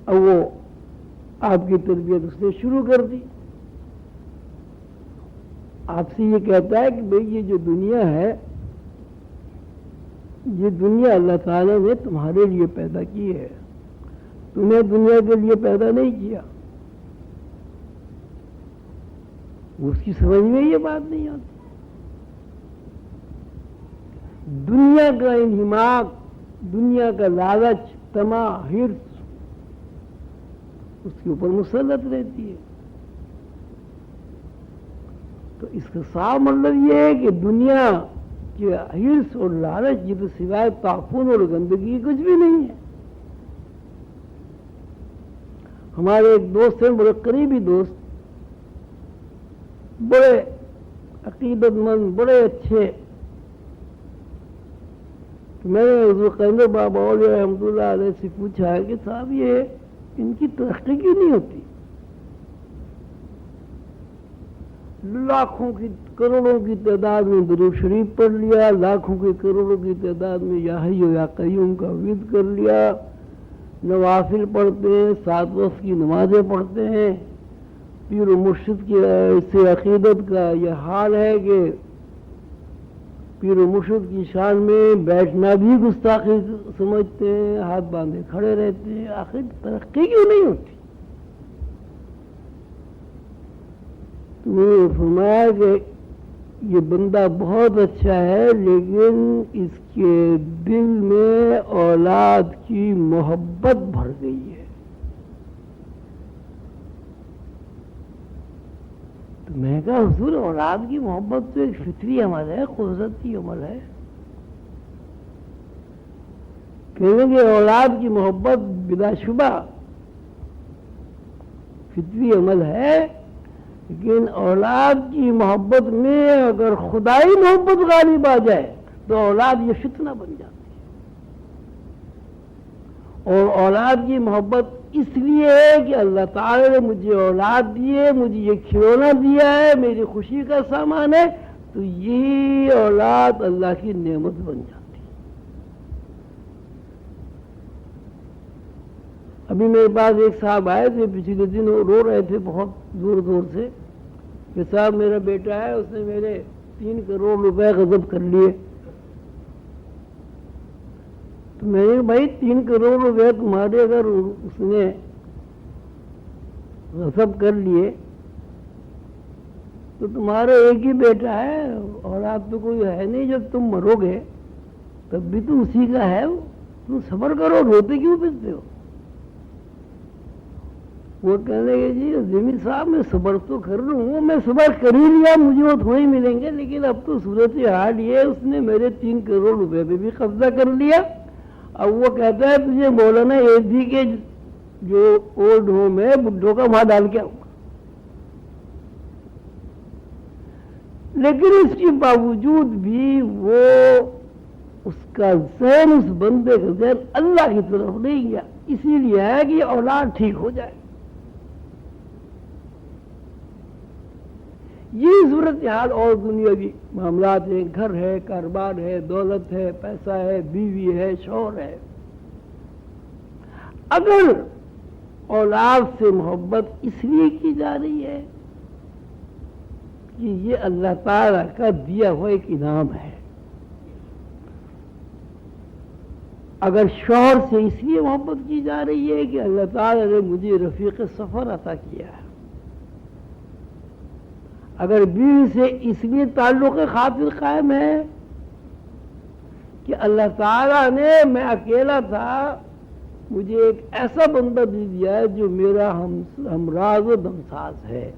اب وہ آپ کی تربیت اس نے شروع کر دی، آپ سے یہ کہتا ہے کہ بھئی یہ جو دنیا ہے، یہ دنیا اللہ تعالیٰ نے تمہارے لیے پیدا کی ہے، تمہیں دنیا کے لیے پیدا نہیں کیا. اس کی سمجھ میں یہ بات نہیں آتی. دنیا کا انہماک، دنیا کا لالچ، طمع، حرص اس کے اوپر مسلط رہتی ہے. تو اس کا صاف مطلب یہ ہے کہ دنیا کے حرص اور لالچ یہ تو سوائے تعفن اور گندگی کچھ بھی نہیں ہے. ہمارے ایک دوست ہیں، بڑے قریبی دوست، بڑے عقیدت مند، بڑے اچھے. تو میں نے حضور قیمر بابا اولیاء رحمۃ اللہ علیہ سے پوچھا کہ صاحب یہ ان کی ترقی کیوں نہیں ہوتی؟ لاکھوں کی کروڑوں کی تعداد میں درود شریف پڑھ لیا، لاکھوں کی کروڑوں کی تعداد میں یا حی و یا قیوم کا ورد کر لیا، نوافل پڑھتے ہیں، 7 وقت کی نمازیں پڑھتے ہیں، پیر و مرشد کی سے عقیدت کا یہ حال ہے کہ پیر و مرشد کی شان میں بیٹھنا بھی گستاخی سمجھتے ہیں، ہاتھ باندھے کھڑے رہتے ہیں، آخر ترقی کیوں نہیں ہوتی؟ تو میں نے فرمایا کہ یہ بندہ بہت اچھا ہے لیکن اس کے دل میں اولاد کی محبت بھر گئی ہے۔ تو میں کہا حضور اولاد کی محبت تو ایک فطری عمل ہے، قدرت کی عمل ہے۔ کہیں گے اولاد کی محبت بلا شبہ فطری عمل ہے، لیکن اولاد کی محبت میں اگر خدائی محبت غالب آ جائے تو اولاد یہ فتنہ بن جاتی ہے۔ اور اولاد کی محبت اس لیے ہے کہ اللہ تعالی نے مجھے اولاد دی ہے، مجھے یہ کھلونا دیا ہے، میری خوشی کا سامان ہے، تو یہی اولاد اللہ کی نعمت بن جاتی ہے۔ ابھی میرے پاس ایک صاحب آئے تھے پچھلے دن، رو رہے تھے بہت زور زور سے کہ صاحب میرا بیٹا ہے، اس نے میرے 3 کروڑ روپے غصب کر لیے۔ تو میں نے بھائی 3 کروڑ روپے تمہارے اگر اس نے غصب کر لیے تو تمہارا ایک ہی بیٹا ہے، اولاد تو کوئی ہے نہیں، جب تم مرو گے تب بھی تو اسی کا ہے، تم صبر کرو، روتے کیوں پھرتے ہو؟ وہ کہنے لگے جی ضمیر صاحب میں صبر تو کر رہا ہوں، میں صبر کر ہی لیا، مجھے وہ تھوڑے ملیں گے، لیکن اب تو صورت حال یہ ہے اس نے میرے 3 کروڑ روپے پہ بھی قبضہ کر لیا۔ اب وہ کہتا ہے تجھے مولانا ایدھی کے جو اولڈ ہوم ہے بڈھوں کا وہاں ڈال کے آؤں گا۔ لیکن اس کے باوجود بھی وہ اس کا ذہن، اس بندے کا ذہن اللہ کی طرف نہیں گیا، اسی لیے ہے کہ اولاد ٹھیک ہو جائے۔ یہ صورتحال اور دنیاوی معاملات ہیں، گھر ہے، کاروبار ہے، دولت ہے، پیسہ ہے، بیوی ہے، شوہر ہے۔ اگر اولاد سے محبت اس لیے کی جا رہی ہے کہ یہ اللہ تعالیٰ کا دیا ہوا ایک انعام ہے، اگر شوہر سے اس لیے محبت کی جا رہی ہے کہ اللہ تعالیٰ نے مجھے رفیق سفر عطا کیا ہے، اگر بیوی سے اس لیے تعلق خاطر قائم ہے کہ اللہ تعالیٰ نے، میں اکیلا تھا، مجھے ایک ایسا بندہ دے دیا ہے جو میرا ہمراز و دمساز ہے۔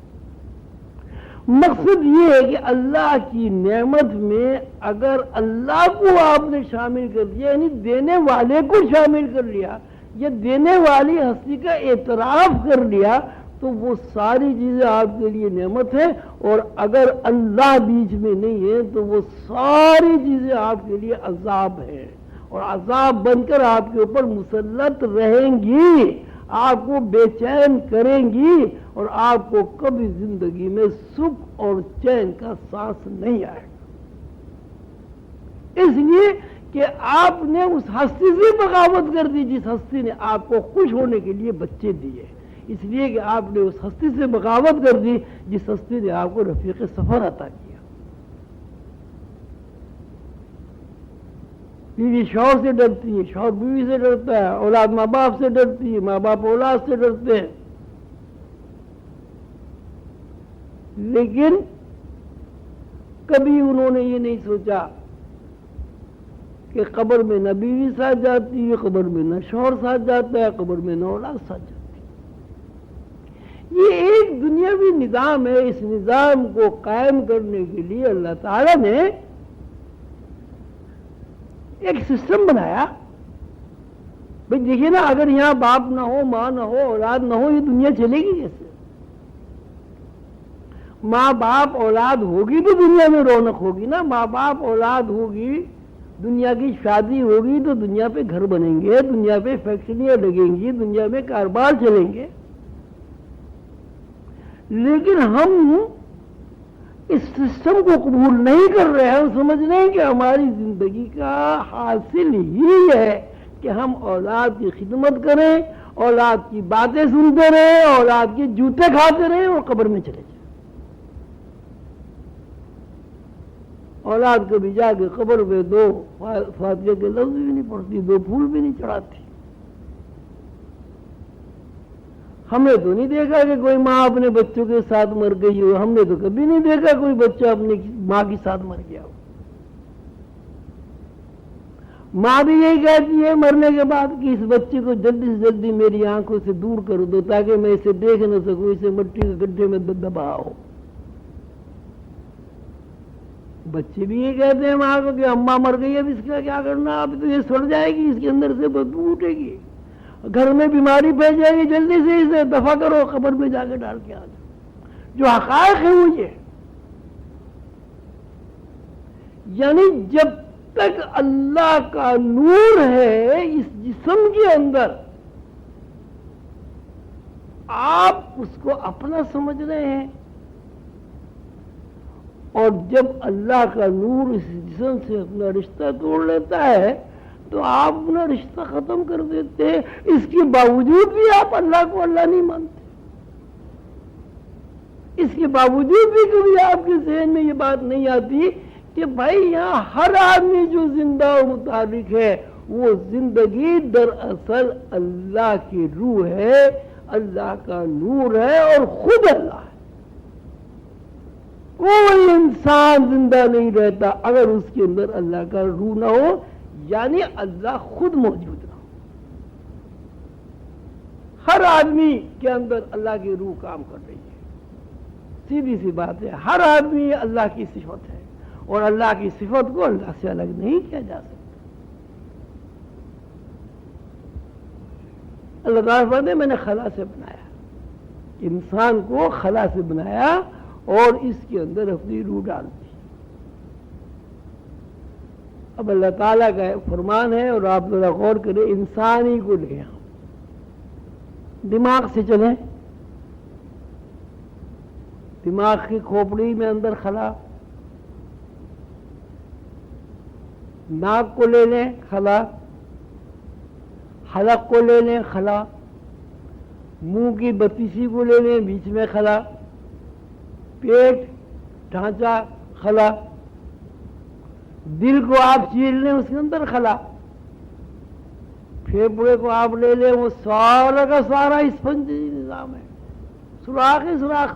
مقصد یہ ہے کہ اللہ کی نعمت میں اگر اللہ کو آپ نے شامل کر دیا، یعنی دینے والے کو شامل کر لیا یا دینے والی ہستی کا اعتراف کر لیا، تو وہ ساری چیزیں آپ کے لیے نعمت ہے، اور اگر اللہ بیچ میں نہیں ہے تو وہ ساری چیزیں آپ کے لیے عذاب ہے، اور عذاب بن کر آپ کے اوپر مسلط رہیں گی، آپ کو بے چین کریں گی، اور آپ کو کبھی زندگی میں سکھ اور چین کا سانس نہیں آئے گا۔ اس لیے کہ آپ نے اس ہستی سے بغاوت کر دی جس ہستی نے آپ کو خوش ہونے کے لیے بچے دیے، اس لیے کہ آپ نے اس ہستی سے بغاوت کر دی جس ہستی نے آپ کو رفیق سفر عطا کیا۔ بیوی شوہر سے ڈرتی ہے، شوہر بیوی سے ڈرتا ہے، اولاد ماں باپ سے ڈرتی ہے، ماں باپ اولاد سے ڈرتے ہیں، لیکن کبھی انہوں نے یہ نہیں سوچا کہ قبر میں نہ بیوی ساتھ جاتی ہے، قبر میں نہ شوہر ساتھ جاتا ہے، قبر میں نہ اولاد ساتھ جاتی ہے۔ یہ ایک دنیاوی نظام ہے، اس نظام کو قائم کرنے کے لیے اللہ تعالیٰ نے ایک سسٹم بنایا۔ بھئی دیکھیے نا، اگر یہاں باپ نہ ہو، ماں نہ ہو، اولاد نہ ہو، یہ دنیا چلے گی کیسے؟ ماں باپ اولاد ہوگی تو دنیا میں رونق ہوگی نا، ماں باپ اولاد ہوگی، دنیا کی شادی ہوگی تو دنیا پہ گھر بنیں گے، دنیا پہ فیکٹریاں لگیں گی، دنیا میں کاروبار چلیں گے۔ لیکن ہم اس سسٹم کو قبول نہیں کر رہے ہیں، ہم سمجھ رہے ہیں کہ ہماری زندگی کا حاصل ہی ہے کہ ہم اولاد کی خدمت کریں، اولاد کی باتیں سنتے رہے، اولاد کے جوتے کھاتے رہے اور قبر میں چلے جائیں۔ اولاد کبھی جا کے قبر پہ دو فاتحہ کے لفظ بھی نہیں پڑھتی، دو پھول بھی نہیں چڑھاتی۔ ہم نے تو نہیں دیکھا کہ کوئی ماں اپنے بچوں کے ساتھ مر گئی ہو، ہم نے تو کبھی نہیں دیکھا کوئی بچہ اپنی ماں کے ساتھ مر گیا ہو۔ ماں بھی یہی کہتی ہے مرنے کے بعد کہ اس بچے کو جلدی سے جلدی میری آنکھوں سے دور کر دو تاکہ میں اسے دیکھ نہ سکوں، اسے مٹی کے گڈھے میں دبا ہو۔ بچے بھی یہ کہتے ہیں ماں کو کہ اماں مر گئی، اب اس کا کیا کرنا، اب تو یہ سڑ جائے گی، اس کے اندر سے بدبو اٹھے گی، گھر میں بیماری پھیل جائے گی، جلدی سے اسے دفع کرو، قبر میں جا کے ڈال کے آ جاؤ۔ جو حقائق ہے وہ یہ، یعنی جب تک اللہ کا نور ہے اس جسم کے اندر، آپ اس کو اپنا سمجھ رہے ہیں، اور جب اللہ کا نور اس جسم سے اپنا رشتہ توڑ لیتا ہے تو آپ اپنا رشتہ ختم کر دیتے ہیں۔ اس کے باوجود بھی آپ اللہ کو اللہ نہیں مانتے، اس کے باوجود بھی کبھی آپ کے ذہن میں یہ بات نہیں آتی کہ بھائی یہاں ہر آدمی جو زندہ و متحرک ہے وہ زندگی دراصل اللہ کی روح ہے، اللہ کا نور ہے اور خود اللہ ہے۔ کوئی انسان زندہ نہیں رہتا اگر اس کے اندر اللہ کا روح نہ ہو، یعنی اللہ خود موجود نہ ہو۔ ہر آدمی کے اندر اللہ کی روح کام کر رہی ہے، سیدھی سی بات ہے، ہر آدمی اللہ کی صفت ہے اور اللہ کی صفت کو اللہ سے الگ نہیں کیا جا سکتا۔ اللہ تعالیٰ فرماتے ہیں میں نے خلا سے بنایا، انسان کو خلا سے بنایا اور اس کے اندر اپنی روح ڈال دی۔ اب اللہ تعالیٰ کا فرمان ہے اور آپ ذرا غور کریں، انسان ہی کو لے آؤ، دماغ سے چلیں، دماغ کی کھوپڑی میں اندر خلا، ناک کو لے لیں خلا، حلق کو لے لیں خلا، منہ کی بتیسی کو لے لیں بیچ میں خلا، پیٹ ڈھانچہ خلا، دل کو آپ چیر لیں اس کے اندر خلا، پھیپڑے کو آپ لے لیں وہ سارا کا سارا اسفنجی نظام ہے، سوراخ ہی سوراخ،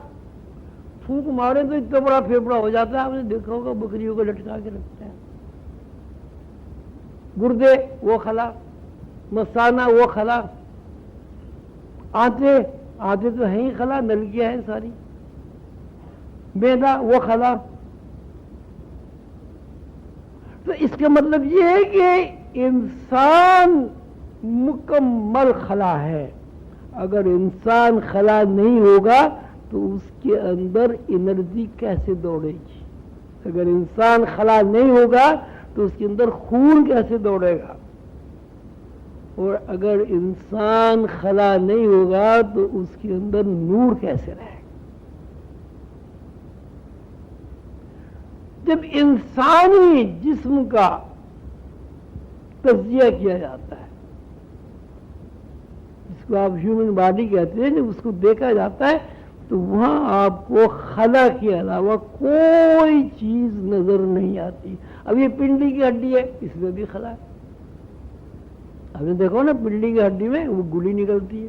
پھونک مارے تو اتنا بڑا پھیپڑا ہو جاتا ہے، آپ نے دیکھا ہوگا بکریوں کو لٹکا کے رکھتے ہیں۔ گردے وہ خلا، مثانہ وہ خلا، آنتے تو ہیں ہی خلا، نلکیاں ہیں ساری، معدہ وہ خلا۔ تو اس کا مطلب یہ ہے کہ انسان مکمل خلا ہے، اگر انسان خلا نہیں ہوگا تو اس کے اندر انرجی کیسے دوڑے گی، اگر انسان خلا نہیں ہوگا تو اس کے اندر خون کیسے دوڑے گا، اور اگر انسان خلا نہیں ہوگا تو اس کے اندر نور کیسے رہے گا۔ جب انسانی جسم کا تجزیہ کیا جاتا ہے، جس کو آپ ہیومن باڈی کہتے ہیں، جب اس کو دیکھا جاتا ہے تو وہاں آپ کو خلا کے علاوہ کوئی چیز نظر نہیں آتی۔ اب یہ پنڈلی کی ہڈی ہے، اس میں بھی خلا ہے، آپ نے دیکھو نا پنڈلی کی ہڈی میں وہ گلی نکلتی ہے،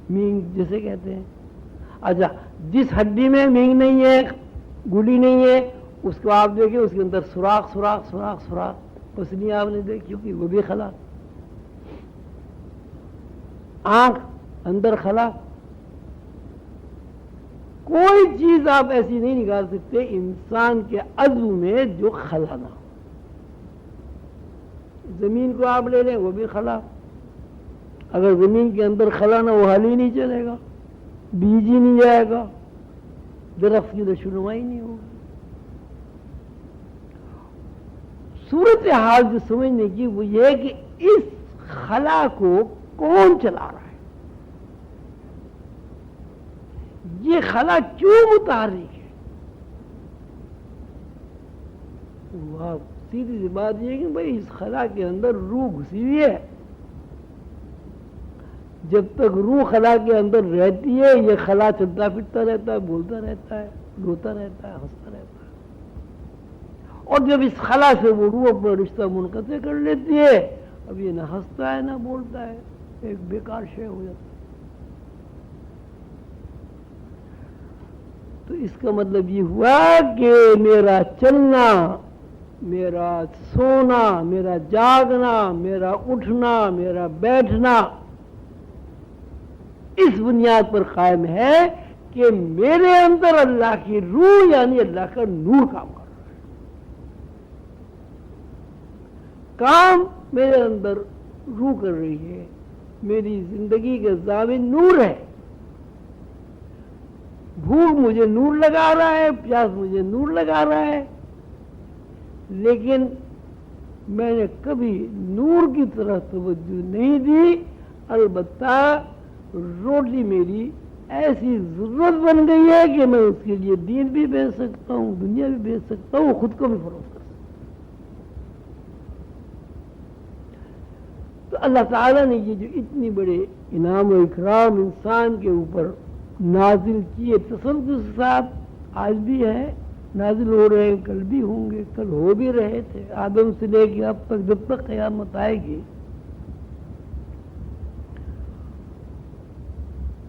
مینگ جسے کہتے ہیں۔ اچھا جس ہڈی میں مینگ نہیں ہے، گلی نہیں ہے، اس کو آپ دیکھیں اس کے اندر سوراخ سوراخ سوراخ سوراخ، پسلیاں آپ نے دیکھی ہوگی، وہ بھی خلا۔ آنکھ اندر خلا، کوئی چیز آپ ایسی نہیں نکال سکتے انسان کے عضو میں جو خلا نہ ہو۔ زمین کو آپ لے لیں وہ بھی خلا، اگر زمین کے اندر خلا نہ وہ حل ہی نہیں چلے گا، بیج ہی نہیں جائے گا، درخت کی رشنمائی نہیں ہوگی۔ صورتحال جو سمجھنے کی وہ یہ ہے کہ اس خلا کو کون چلا رہا ہے، یہ خلا کیوں متحرک ہے۔ سیدھی سی بات یہ ہے کہ بھائی اس خلا کے اندر روح گھسی ہوئی ہے، جب تک روح خلا کے اندر رہتی ہے یہ خلا چلتا پھرتا رہتا ہے، بولتا رہتا ہے، روتا رہتا ہے، ہنستا رہتا ہے، اور جب اس خلا سے وہ روح اپنا رشتہ منقطع کر لیتی ہے، اب یہ نہ ہنستا ہے نہ بولتا ہے، ایک بیکار شے ہو جاتا ہے۔ تو اس کا مطلب یہ ہوا کہ میرا چلنا، میرا سونا، میرا جاگنا، میرا اٹھنا، میرا بیٹھنا اس بنیاد پر قائم ہے کہ میرے اندر اللہ کی روح یعنی اللہ کا نور کام کر رہا ہے۔ کام میرے اندر روح کر رہی ہے، میری زندگی کا ضامن نور ہے، بھوک مجھے نور لگا رہا ہے، پیاس مجھے نور لگا رہا ہے، لیکن میں نے کبھی نور کی طرف توجہ نہیں دی۔ البتہ روٹی میری ایسی ضرورت بن گئی ہے کہ میں اس کے لیے دین بھی بیچ سکتا ہوں، دنیا بھی بیچ سکتا ہوں، خود کو بھی فروخت کر سکتا ہوں۔ تو اللہ تعالیٰ نے یہ جو اتنی بڑے انعام و اکرام انسان کے اوپر نازل کیے تسلسل کے ساتھ، آج بھی ہے، نازل ہو رہے ہیں، کل بھی ہوں گے، کل ہو بھی رہے تھے، آدم سے لے کے اب تک جب تک قیامت آئے گی،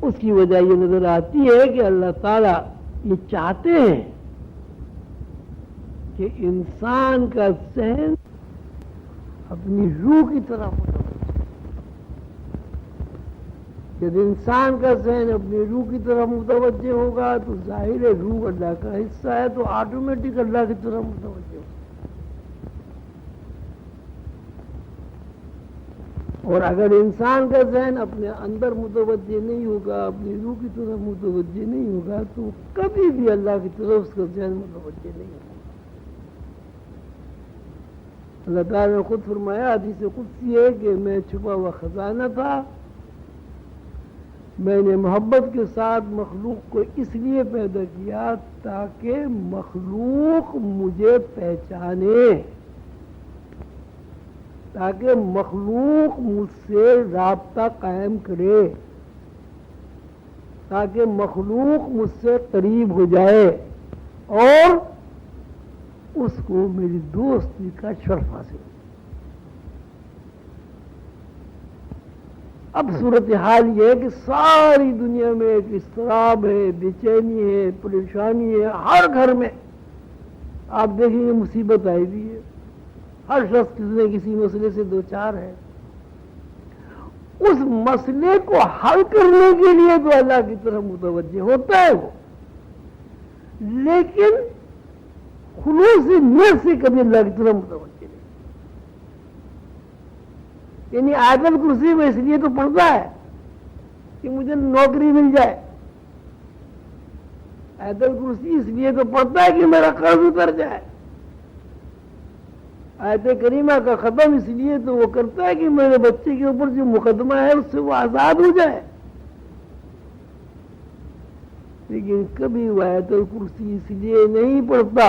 اس کی وجہ یہ نظر آتی ہے کہ اللہ تعالیٰ یہ چاہتے ہیں کہ انسان کا ذہن اپنی روح کی طرف متوجہ۔ جب انسان کا ذہن اپنی روح کی طرف متوجہ ہوگا تو ظاہر ہے روح اللہ کا حصہ ہے، تو آٹومیٹک اللہ کی طرف متوجہ ہوگا۔ اور اگر انسان کا ذہن اپنے اندر متوجہ نہیں ہوگا، اپنی روح کی طرف متوجہ نہیں ہوگا، تو کبھی بھی اللہ کی طرف اس کا ذہن متوجہ نہیں ہوگا۔ اللہ تعالیٰ نے خود فرمایا، حدیث قدسی ہے کہ میں چھپا ہوا خزانہ تھا، میں نے محبت کے ساتھ مخلوق کو اس لیے پیدا کیا تاکہ مخلوق مجھے پہچانے، تاکہ مخلوق مجھ سے رابطہ قائم کرے، تاکہ مخلوق مجھ سے قریب ہو جائے اور اس کو میری دوستی کا شرف حاصل ہو۔ اب صورتحال یہ ہے کہ ساری دنیا میں ایک اضطراب ہے، بے چینی ہے، پریشانی ہے، ہر گھر میں آپ دیکھیں گے مصیبت آئی ہوئی ہے، ہر شخص کسی نہ کسی مسئلے سے دوچار ہے۔ اس مسئلے کو حل کرنے کے لیے تو اللہ کی طرف متوجہ ہوتا ہے وہ، لیکن خلوص نیت سے کبھی اللہ کی طرف متوجہ نہیں۔ یعنی آیت الکرسی میں اس لیے تو پڑھتا ہے کہ مجھے نوکری مل جائے، آیت الکرسی اس لیے تو پڑھتا ہے کہ میرا قرض اتر جائے، آیت کریمہ کا ختم اس لیے تو وہ کرتا ہے کہ میرے بچے کے اوپر جو مقدمہ ہے اس سے وہ آزاد ہو جائے۔ لیکن کبھی وہ آیت الکرسی اس لیے نہیں پڑھتا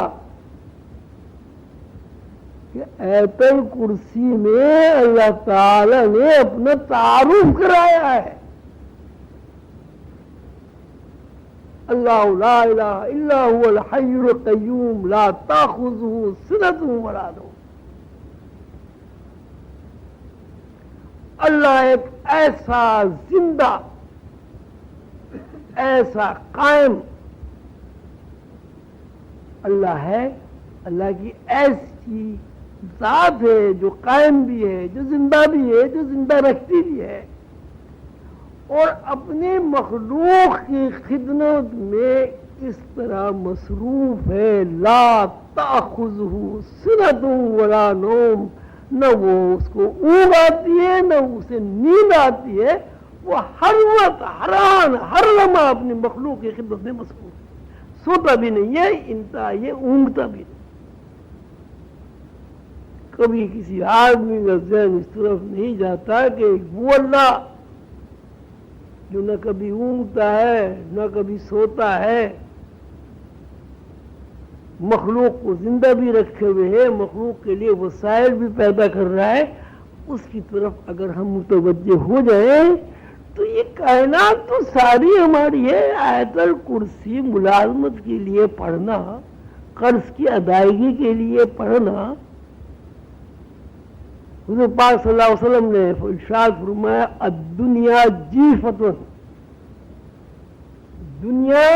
کہ آیت الکرسی میں اللہ تعالی نے اپنا تعارف کرایا ہے، اللہ لا الہ الا هو الحی القیوم لا تاخذہ سنۃ ولا نوم۔ اللہ ایک ایسا زندہ، ایسا قائم اللہ ہے، اللہ کی ایسی ذات ہے جو قائم بھی ہے، جو زندہ بھی ہے، جو زندہ رکھتی بھی ہے، اور اپنے مخلوق کی خدمت میں اس طرح مصروف ہے، لا تأخذہ سنۃ ولا نوم، نہ وہ اس کو اونگ آتی ہے نہ اسے نیند آتی ہے، وہ ہر وقت ہر آن ہر لمحہ اپنی مخلوق کی خدمت میں مصروف ہے، سوتا بھی نہیں ہے، انتا یہ اونگتا بھی نہیں۔ کبھی کسی آدمی کا ذہن اس طرف نہیں جاتا کہ وہ اللہ جو نہ کبھی اونگتا ہے نہ کبھی سوتا ہے، مخلوق کو زندہ بھی رکھے ہوئے ہے، مخلوق کے لیے وسائل بھی پیدا کر رہا ہے، اس کی طرف اگر ہم متوجہ ہو جائیں تو یہ کائنات تو ساری ہماری ہے. آیت الکرسی ملازمت کے لیے پڑھنا، قرض کی ادائیگی کے لیے پڑھنا. حضور پاک صلی اللہ علیہ وسلم نے ارشاد فرمایا الدنیا جیفۃ، دنیا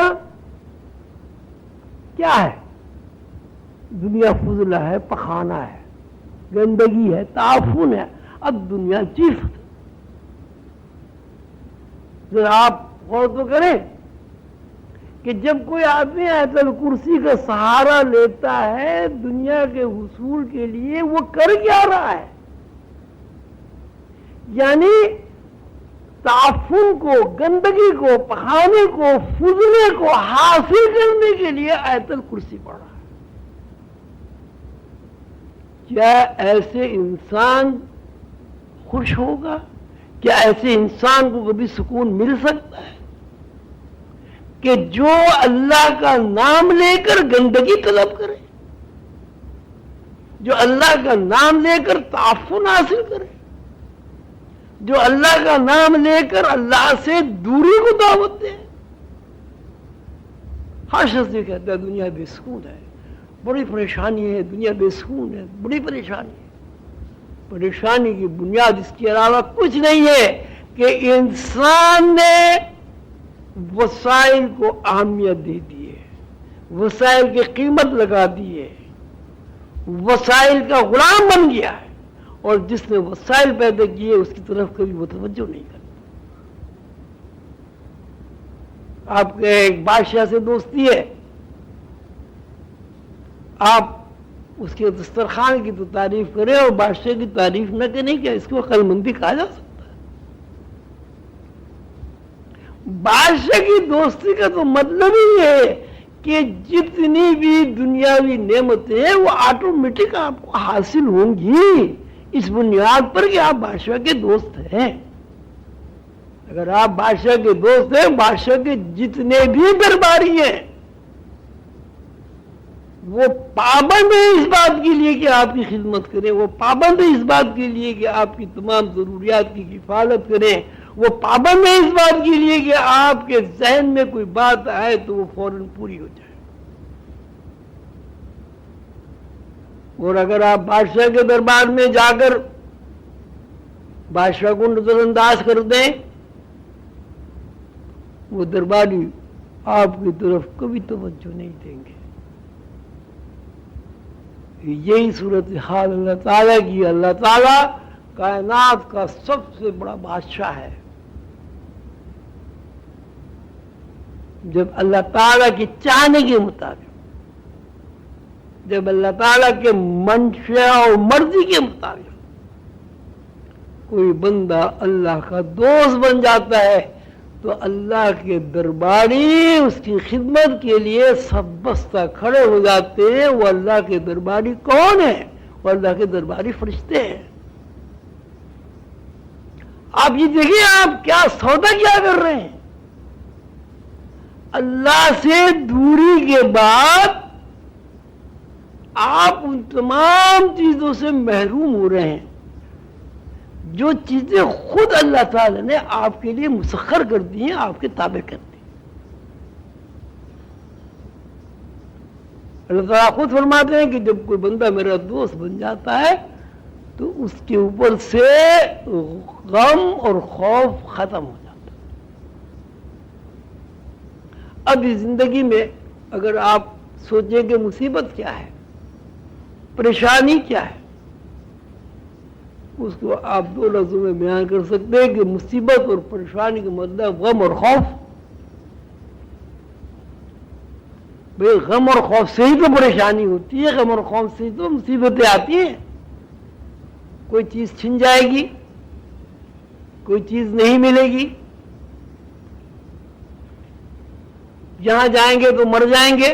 کیا ہے؟ دنیا فضلہ ہے، پخانہ ہے، گندگی ہے، تعفن ہے. الدنیا جیفۃ. ذرا آپ غور تو کریں کہ جب کوئی آدمی آیت الکرسی کا سہارا لیتا ہے دنیا کے حصول کے لیے، وہ کر کیا رہا ہے؟ یعنی تعفن کو، گندگی کو، پخانے کو، فضلے کو حاصل کرنے کے لیے آیت الکرسی پڑھ رہا ہے. کیا ایسے انسان خوش ہوگا؟ کیا ایسے انسان کو کبھی سکون مل سکتا ہے کہ جو اللہ کا نام لے کر گندگی طلب کرے، جو اللہ کا نام لے کر تعفن حاصل کرے، جو اللہ کا نام لے کر اللہ سے دوری کو دعوت دے؟ ہر شخص یہ کہتا ہے دنیا بے سکون ہے، بڑی پریشانی ہے، دنیا بے سکون ہے، بڑی پریشانی ہے. پریشانی کی بنیاد اس کے علاوہ کچھ نہیں ہے کہ انسان نے وسائل کو اہمیت دے دی ہے، وسائل کی قیمت لگا دی ہے، وسائل کا غلام بن گیا ہے، اور جس نے وسائل پیدا کیے اس کی طرف کبھی وہ توجہ نہیں کرتا. آپ کے ایک بادشاہ سے دوستی ہے، آپ اس کے دسترخوان کی تو تعریف کریں اور بادشاہ کی تعریف نہ کریں، کیا اس کو عقل مندی کہا جا سکتا ہے؟ بادشاہ کی دوستی کا تو مطلب ہی ہے کہ جتنی بھی دنیاوی نعمتیں ہیں وہ آٹومیٹک آپ کو حاصل ہوں گی اس بنیاد پر کہ آپ بادشاہ کے دوست ہیں. اگر آپ بادشاہ کے دوست ہیں، بادشاہ کے جتنے بھی درباری ہیں وہ پابند ہے اس بات کے لیے کہ آپ کی خدمت کریں، وہ پابند ہے اس بات کے لیے کہ آپ کی تمام ضروریات کی کفالت کریں، وہ پابند ہے اس بات کے لیے کہ آپ کے ذہن میں کوئی بات آئے تو وہ فوراً پوری ہو جائے. اور اگر آپ بادشاہ کے دربار میں جا کر بادشاہ کو نظر انداز کر دیں، وہ درباری آپ کی طرف کبھی توجہ نہیں دیں گے. یہی صورتحال اللہ تعالیٰ کی. اللہ تعالیٰ کائنات کا سب سے بڑا بادشاہ ہے. جب اللہ تعالیٰ کی چاہنے کے مطابق، جب اللہ تعالیٰ کے منشا اور مرضی کے مطابق کوئی بندہ اللہ کا دوست بن جاتا ہے تو اللہ کے درباری اس کی خدمت کے لیے سب بستہ کھڑے ہو جاتے ہیں. وہ اللہ کے درباری کون ہیں؟ وہ اللہ کے درباری فرشتے ہیں. آپ یہ دیکھیں آپ کیا سودا کیا کر رہے ہیں. اللہ سے دوری کے بعد آپ ان تمام چیزوں سے محروم ہو رہے ہیں جو چیزیں خود اللہ تعالی نے آپ کے لیے مسخر کر دی ہیں، آپ کے تابع کر دی. اللہ تعالیٰ خود فرماتے ہیں کہ جب کوئی بندہ میرا دوست بن جاتا ہے تو اس کے اوپر سے غم اور خوف ختم ہو جاتا ہے. اب اس زندگی میں اگر آپ سوچیں کہ مصیبت کیا ہے، پریشانی کیا ہے، اس کو آپ دو لفظوں میں بیان کر سکتے ہیں کہ مصیبت اور پریشانی کا مطلب غم اور خوف. بھئی غم اور خوف سے ہی تو پریشانی ہوتی ہے، غم اور خوف سے ہی تو مصیبتیں آتی ہیں. کوئی چیز چھن جائے گی، کوئی چیز نہیں ملے گی، جہاں جائیں گے تو مر جائیں گے،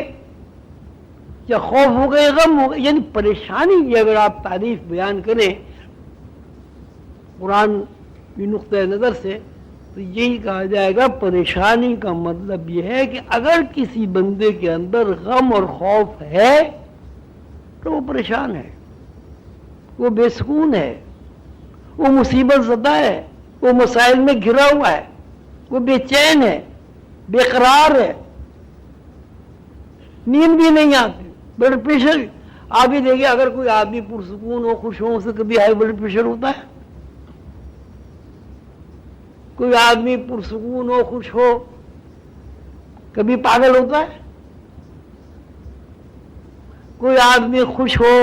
یا خوف ہو گئے، غم ہو گئے. یعنی پریشانی کی اگر آپ تعریف بیان کریں قرآن کی نقطۂ نظر سے تو یہی کہا جائے گا پریشانی کا مطلب یہ ہے کہ اگر کسی بندے کے اندر غم اور خوف ہے تو وہ پریشان ہے، وہ بے سکون ہے، وہ مصیبت زدہ ہے، وہ مسائل میں گھرا ہوا ہے. وہ بے چین ہے، بے قرار ہے، نیند بھی نہیں آتی، بلڈ پریشر. آپ بھی دیکھیں اگر کوئی آدمی پرسکون ہو، خوش ہو، اسے کبھی ہائی بلڈ پریشر ہوتا ہے؟ کوئی آدمی پرسکون ہو، خوش ہو، کبھی پاگل ہوتا ہے؟ کوئی آدمی خوش ہو،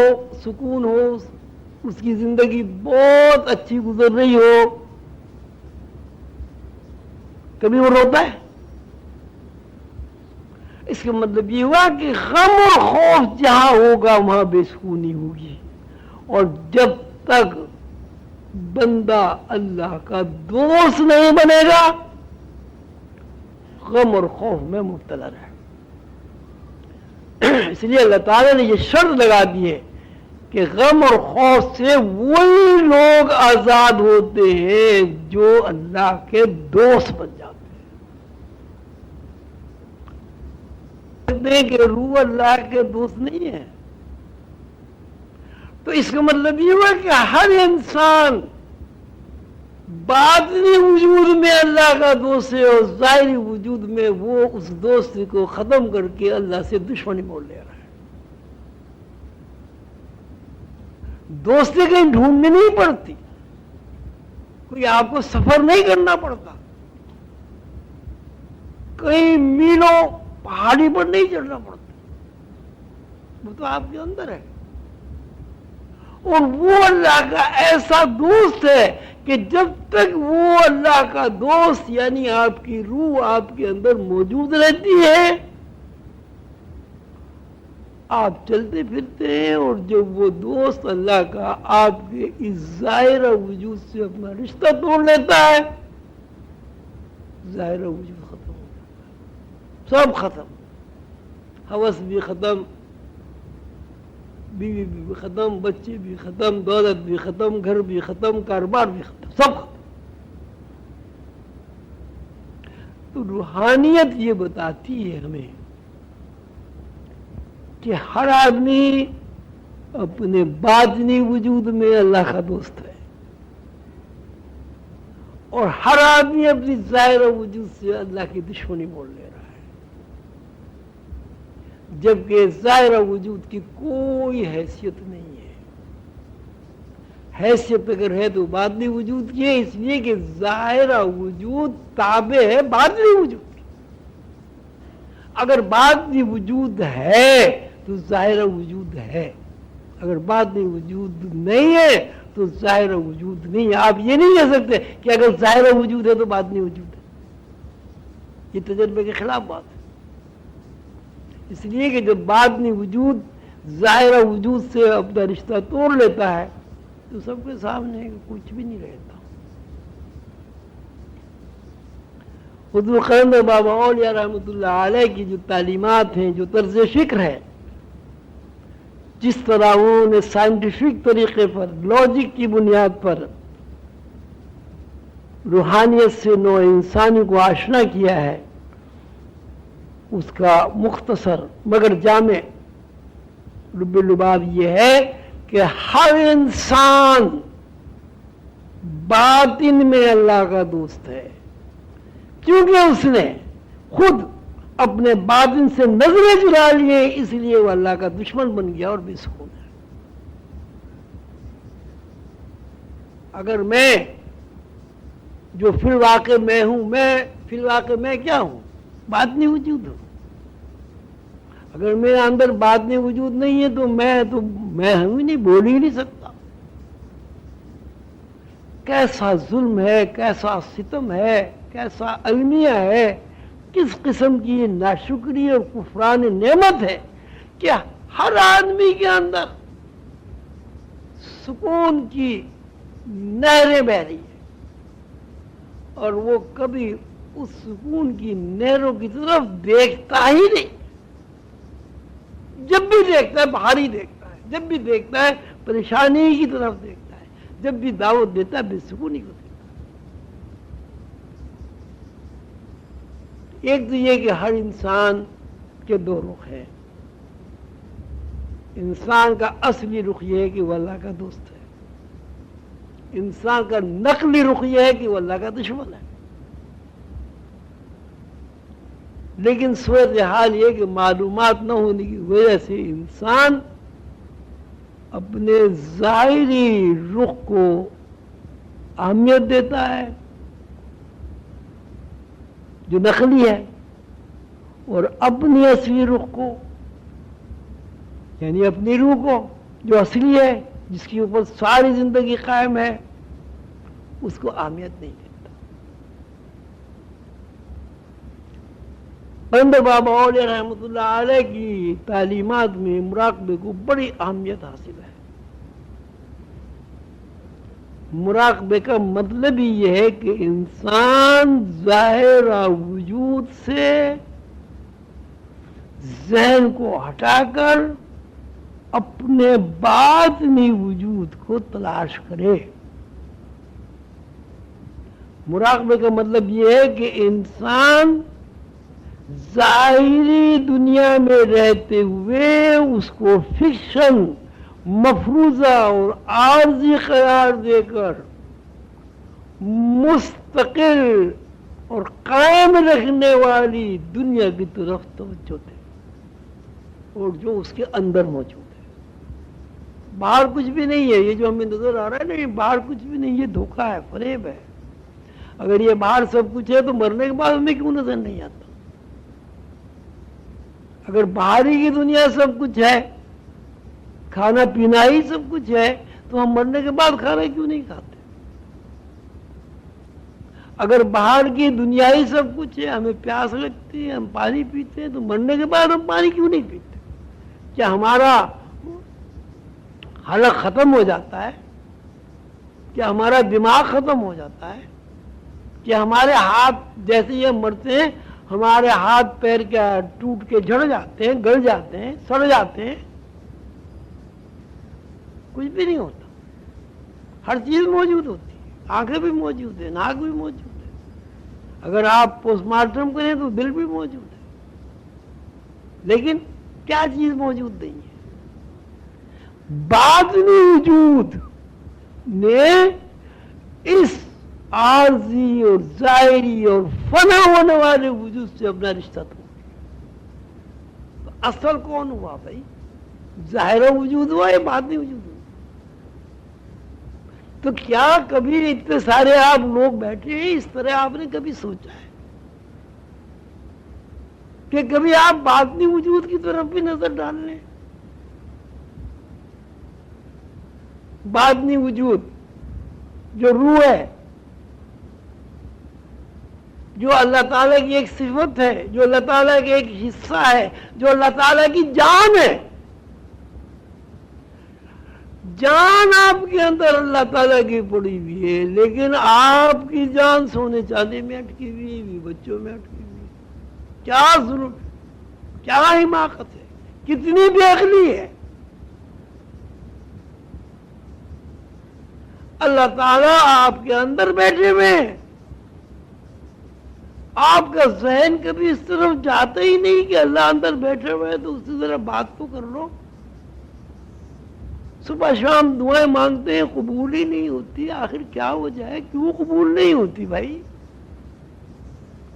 سکون ہو، اس کی زندگی بہت اچھی گزر رہی ہو، کبھی وہ روتا ہے؟ اس کا مطلب یہ ہوا کہ غم اور خوف جہاں ہوگا وہاں بے سکونی ہوگی. اور جب تک بندہ اللہ کا دوست نہیں بنے گا غم اور خوف میں مبتلا رہے. اس لیے اللہ تعالیٰ نے یہ شرط لگا دی ہے کہ غم اور خوف سے وہی لوگ آزاد ہوتے ہیں جو اللہ کے دوست بن جاتے ہیں. کہ روح اللہ کے دوست نہیں ہے تو اس کا مطلب یہ ہوا کہ ہر انسان باطنی وجود میں اللہ کا دوست ہے اور ظاہری وجود میں وہ اس دوستی کو ختم کر کے اللہ سے دشمنی مول لے رہا ہے. دوستی کہیں ڈھونڈنی نہیں پڑتی، کوئی آپ کو سفر نہیں کرنا پڑتا، کئی میلوں پہاڑی پر نہیں چڑھنا پڑتا، وہ تو آپ کے اندر ہے. اور وہ اللہ کا ایسا دوست ہے کہ جب تک وہ اللہ کا دوست یعنی آپ کی روح آپ کے اندر موجود رہتی ہے آپ چلتے پھرتے ہیں، اور جب وہ دوست اللہ کا آپ کے اس ظاہرہ وجود سے اپنا رشتہ توڑ لیتا ہے ظاہرہ وجود ختم ہو جاتا ہے، سب ختم، ہوس بھی ختم، بیوی بھی ختم، بچے بھی ختم، دولت بھی ختم، گھر بھی ختم، کاروبار بھی ختم، سب ختم. تو روحانیت یہ بتاتی ہے ہمیں کہ ہر آدمی اپنے باطنی وجود میں اللہ کا دوست ہے اور ہر آدمی اپنی ظاہرہ وجود سے اللہ کی دشمنی مول لے رہا ہے. جبکہ ظاہرہ وجود کی کوئی حیثیت نہیں ہے. حیثیت اگر ہے تو باطنی وجود کی ہے، اس لیے کہ ظاہرہ وجود تابع ہے باطنی وجود کی. اگر باطنی وجود ہے تو ظاہرہ وجود ہے، اگر باطنی وجود نہیں ہے تو ظاہرہ وجود نہیں ہے. آپ یہ نہیں کہہ سکتے کہ اگر ظاہرہ وجود ہے تو باطنی وجود ہے، یہ تجربے کے خلاف بات ہے. اس لیے کہ جب باطنی وجود ظاہرہ وجود سے اپنا رشتہ توڑ لیتا ہے تو سب کے سامنے کچھ بھی نہیں رہتا. خود القلندر بابا اولیاء رحمۃ اللہ علیہ کی جو تعلیمات ہیں، جو طرز فکر ہے، جس طرح انہوں نے سائنٹیفک طریقے پر، لاجک کی بنیاد پر روحانیت سے نوع انسانی کو آشنا کیا ہے، اس کا مختصر مگر جامع لب لباب یہ ہے کہ ہر انسان باطن میں اللہ کا دوست ہے، کیونکہ اس نے خود اپنے باطن سے نظریں چرا لیے، اس لیے وہ اللہ کا دشمن بن گیا اور بے سکون ہے. اگر میں جو فی الواقع میں ہوں، میں فی الواقع میں کیا ہوں؟ باطنی وجود ہوں. اگر میرے اندر باطنی وجود نہیں ہے تو میں ہوں ہی نہیں، بول ہی نہیں سکتا. کیسا ظلم ہے، کیسا ستم ہے، کیسا المیہ ہے، کس قسم کی یہ ناشکری اور کفران نعمت ہے کہ ہر آدمی کے اندر سکون کی نہریں بہہ رہی ہیں اور وہ کبھی اس سکون کی نہروں کی طرف دیکھتا ہی نہیں. جب بھی دیکھتا ہے بھاری دیکھتا ہے، جب بھی دیکھتا ہے پریشانی کی طرف دیکھتا ہے، جب بھی دعوت دیتا ہے بے سکونی کو دیکھتا ہے. ایک تو یہ کہ ہر انسان کے دو رخ ہیں. انسان کا اصلی رخ یہ ہے کہ وہ اللہ کا دوست ہے، انسان کا نقلی رخ یہ ہے کہ وہ اللہ کا دشمن ہے. لیکن صورتحال یہ کہ معلومات نہ ہونے کی وجہ سے انسان اپنے ظاہری رخ کو اہمیت دیتا ہے جو نقلی ہے، اور اپنی اصلی رخ کو یعنی اپنی روح کو جو اصلی ہے، جس کے اوپر ساری زندگی قائم ہے، اس کو اہمیت نہیں دیتا۔ بندر بابا اولیاء رحمۃ اللہ علیہ کی تعلیمات میں مراقبے کو بڑی اہمیت حاصل ہے۔ مراقبے کا مطلب ہی یہ ہے کہ انسان ظاہرہ وجود سے ذہن کو ہٹا کر اپنے باطنی وجود کو تلاش کرے۔ مراقبے کا مطلب یہ ہے کہ انسان ظاہری دنیا میں رہتے ہوئے اس کو فکشن، مفروضہ اور عارضی قرار دے کر مستقل اور قائم رکھنے والی دنیا کی طرف توجہ دے، اور جو اس کے اندر موجود ہے۔ باہر کچھ بھی نہیں ہے، یہ جو ہمیں نظر آ رہا ہے نا، یہ باہر کچھ بھی نہیں، یہ دھوکہ ہے، فریب ہے۔ اگر یہ باہر سب کچھ ہے تو مرنے کے بعد ہمیں کیوں نظر نہیں آتا؟ اگر باہری کی دنیا سب کچھ ہے، کھانا پینا ہی سب کچھ ہے، تو ہم مرنے کے بعد کھانا کیوں نہیں کھاتے؟ اگر باہر کی دنیا ہی سب کچھ ہے، ہمیں پیاس لگتی ہے، ہم پانی پیتے ہیں، تو مرنے کے بعد ہم پانی کیوں نہیں پیتے؟ کیا ہمارا حلق ختم ہو جاتا ہے؟ کیا ہمارا دماغ ختم ہو جاتا ہے؟ کیا ہمارے ہاتھ جیسے ہی ہم مرتے ہیں ہمارے ہاتھ پیر کیا ٹوٹ کے جھڑ جاتے ہیں، گل جاتے ہیں، سڑ جاتے ہیں؟ کچھ بھی نہیں ہوتا، ہر چیز موجود ہوتی ہے، آنکھیں بھی موجود ہیں، ناک بھی موجود ہے، اگر آپ پوسٹ مارٹم کریں تو دل بھی موجود ہے، لیکن کیا چیز موجود نہیں ہے؟ باطنی وجود نے اس عارضی اور ظاہری اور فنا ہونے والے وجود سے اپنا رشتہ توڑ دیا۔ تو اصل کون ہوا بھائی؟ ظاہرہ وجود ہوا یا باطنی وجود ہوا؟ تو کیا کبھی اتنے سارے آپ لوگ بیٹھے ہیں، اس طرح آپ نے کبھی سوچا ہے کہ کبھی آپ باطنی وجود کی طرف بھی نظر ڈال لیں؟ باطنی وجود جو روح ہے، جو اللہ تعالیٰ کی ایک صفت ہے، جو اللہ تعالیٰ کا ایک حصہ ہے، جو اللہ تعالیٰ کی جان ہے، جان آپ کے اندر اللہ تعالیٰ کی پڑی ہوئی ہے، لیکن آپ کی جان سونے چاندی میں اٹکی ہوئی، بچوں میں اٹکی ہوئی۔ کیا ضرور، کیا حماقت ہے، کتنی بے عقلی ہے! اللہ تعالیٰ آپ کے اندر بیٹھے ہوئے ہیں، آپ کا ذہن کبھی اس طرف جاتا ہی نہیں کہ اللہ اندر بیٹھے ہوئے تو اس سے ذرا بات تو کر لو۔ صبح شام دعائیں مانگتے ہیں، قبول ہی نہیں ہوتی، آخر کیا ہو جائے؟ کیوں قبول نہیں ہوتی بھائی؟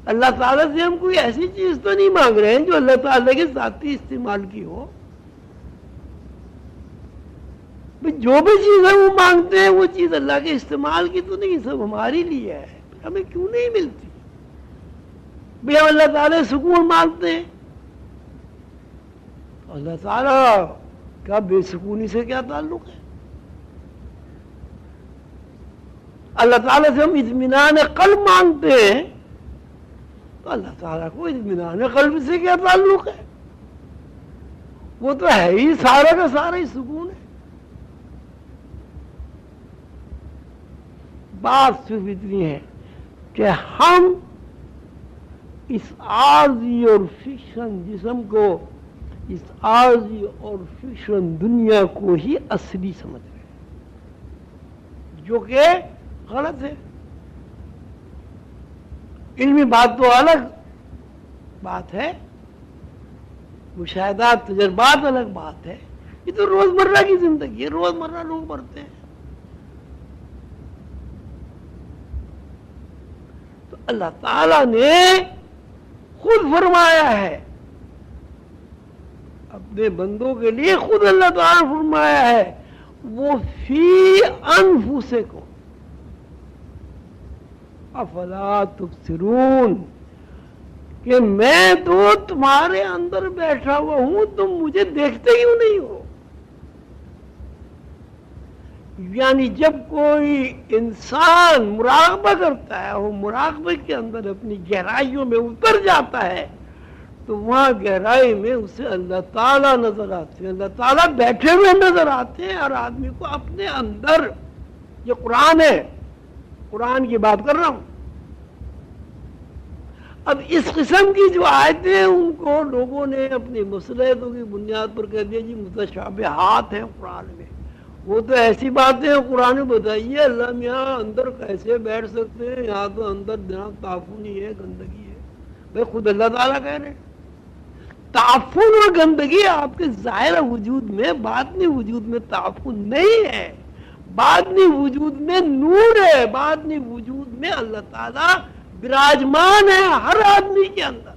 اللہ تعالیٰ سے ہم کوئی ایسی چیز تو نہیں مانگ رہے ہیں جو اللہ تعالیٰ کے ذاتی استعمال کی ہو۔ جو بھی چیز ہے وہ مانگتے ہیں، وہ چیز اللہ کے استعمال کی تو نہیں، سب ہمارے لیے ہے، ہمیں کیوں نہیں ملتی؟ بھی ہم اللہ تعالیٰ سکون مانگتے ہیں، اللہ تعالیٰ کا بے سکونی سے کیا تعلق ہے؟ اللہ تعالیٰ سے ہم اطمینان قلب مانگتے ہیں، تو اللہ تعالیٰ کو اطمینان قلب سے کیا تعلق ہے؟ وہ تو ہے ہی سارا کا سارا ہی سکون ہے۔ بات صرف اتنی ہے کہ ہم اس عارضی اور فکشن جسم کو، اس عارضی اور فکشن دنیا کو ہی اصلی سمجھ رہے ہیں، جو کہ غلط ہے۔ علمی بات تو الگ بات ہے، مشاہدات تجربات الگ بات ہے، یہ تو روزمرہ کی زندگی ہے، روزمرہ لوگ مرتے ہیں۔ تو اللہ تعالیٰ نے خود فرمایا ہے، اپنے بندوں کے لیے خود اللہ تعالیٰ نے فرمایا ہے، وہ فی انفسکم افلا تبصرون، کہ میں تو تمہارے اندر بیٹھا ہوا ہوں، تم مجھے دیکھتے کیوں نہیں ہو؟ یعنی جب کوئی انسان مراقبہ کرتا ہے، وہ مراقبے کے اندر اپنی گہرائیوں میں اتر جاتا ہے، تو وہاں گہرائی میں اسے اللہ تعالیٰ نظر آتے ہیں، اللہ تعالیٰ بیٹھے ہوئے نظر آتے ہیں، اور آدمی کو اپنے اندر، یہ قرآن ہے، قرآن کی بات کر رہا ہوں۔ اب اس قسم کی جو آیتیں ہیں ان کو لوگوں نے اپنی مصلحتوں کی بنیاد پر کہہ دیا جی متشابہات ہیں قرآن میں، وہ تو ایسی باتیں ہیں قرآن میں بتائیے اللہ میاں اندر کیسے بیٹھ سکتے ہیں، یہاں تو اندر جناب تعفنی ہے، گندگی ہے۔ بھائی خود اللہ تعالیٰ کہہ رہے ہیں تعفن اور گندگی آپ کے ظاہر وجود میں، باطنی وجود میں تعفن نہیں ہے، باطنی وجود میں نور ہے، باطنی وجود میں اللہ تعالیٰ براجمان ہے ہر آدمی کے اندر۔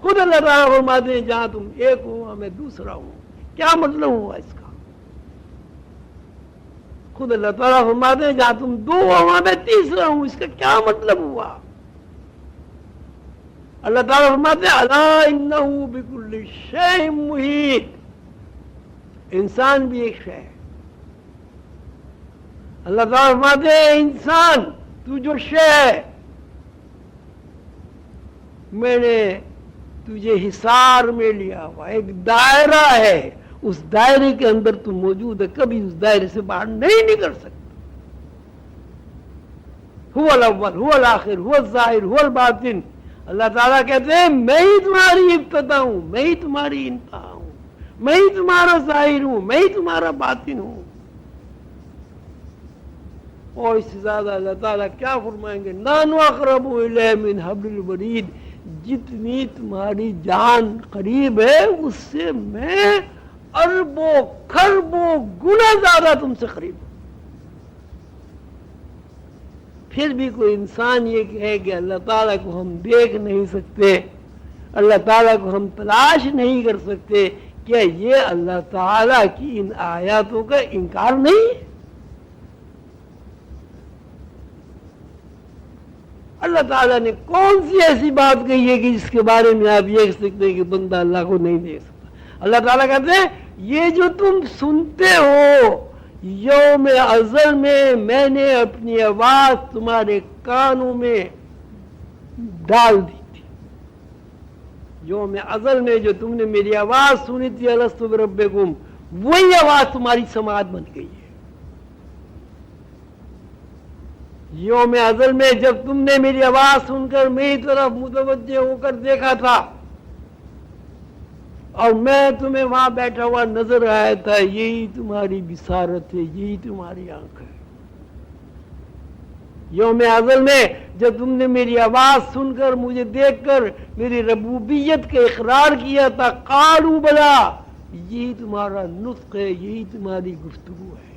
خود اللہ تعالیٰ فرماتے ہیں جہاں تم ایک ہو میں دوسرا ہوں۔ کیا مطلب ہوا اس کا؟ خود اللہ تعالیٰ فرماتے ہیں جہاں تم دو ہو میں تیسرا ہوں، اس کا کیا مطلب ہوا؟ اللہ تعالیٰ فرماتے ہیں الا انہ بکل شیء محیط، انسان بھی ایک شے ہے۔ اللہ تعالیٰ فرماتے ہیں انسان تو جو شے ہے، میں نے تجھے حصار میں لیا ہوا، ایک دائرہ ہے، اس دائرے کے اندر تو موجود ہے، کبھی اس دائرے سے باہر نہیں نکل سکتا۔ هو الاول هو الاخر هو الظاہر هو الباطن، اللہ تعالیٰ کہتے ہیں میں ہی تمہاری ابتدا ہوں، میں ہی تمہاری انتہا ہوں، میں ہی تمہارا ظاہر ہوں، میں ہی تمہارا باطن ہوں۔ اور اس سے زیادہ اللہ تعالیٰ کیا فرمائیں گے؟ نحن اقرب الیہ من حبل الورید، جتنی تمہاری جان قریب ہے اس سے میں اربوں کھربوں گنا زیادہ تم سے قریب ہوں۔ پھر بھی کوئی انسان یہ کہے کہ اللہ تعالیٰ کو ہم دیکھ نہیں سکتے، اللہ تعالیٰ کو ہم تلاش نہیں کر سکتے، کیا یہ اللہ تعالیٰ کی ان آیاتوں کا انکار نہیں ہے؟ اللہ تعالیٰ نے کون سی ایسی بات کہی ہے کہ جس کے بارے میں آپ یہ کہہ سکتے ہیں کہ بندہ اللہ کو نہیں دیکھ سکتا؟ اللہ تعالیٰ کہتے ہیں یہ جو تم سنتے ہو، یوم ازل میں نے اپنی آواز تمہارے کانوں میں ڈال دی تھی۔ یوم ازل میں جو تم نے میری آواز سنی تھی الستو بربکم، وہی آواز تمہاری سماعت بن گئی ہے۔ یوم ازل میں جب تم نے میری آواز سن کر میری طرف متوجہ ہو کر دیکھا تھا اور میں تمہیں وہاں بیٹھا ہوا نظر آیا تھا، یہی تمہاری بصارت ہے، یہی تمہاری آنکھ ہے۔ یوم ازل میں جب تم نے میری آواز سن کر مجھے دیکھ کر میری ربوبیت کا اقرار کیا تھا، قالوا بلا، یہی تمہارا نطق ہے، یہی تمہاری گفتگو ہے۔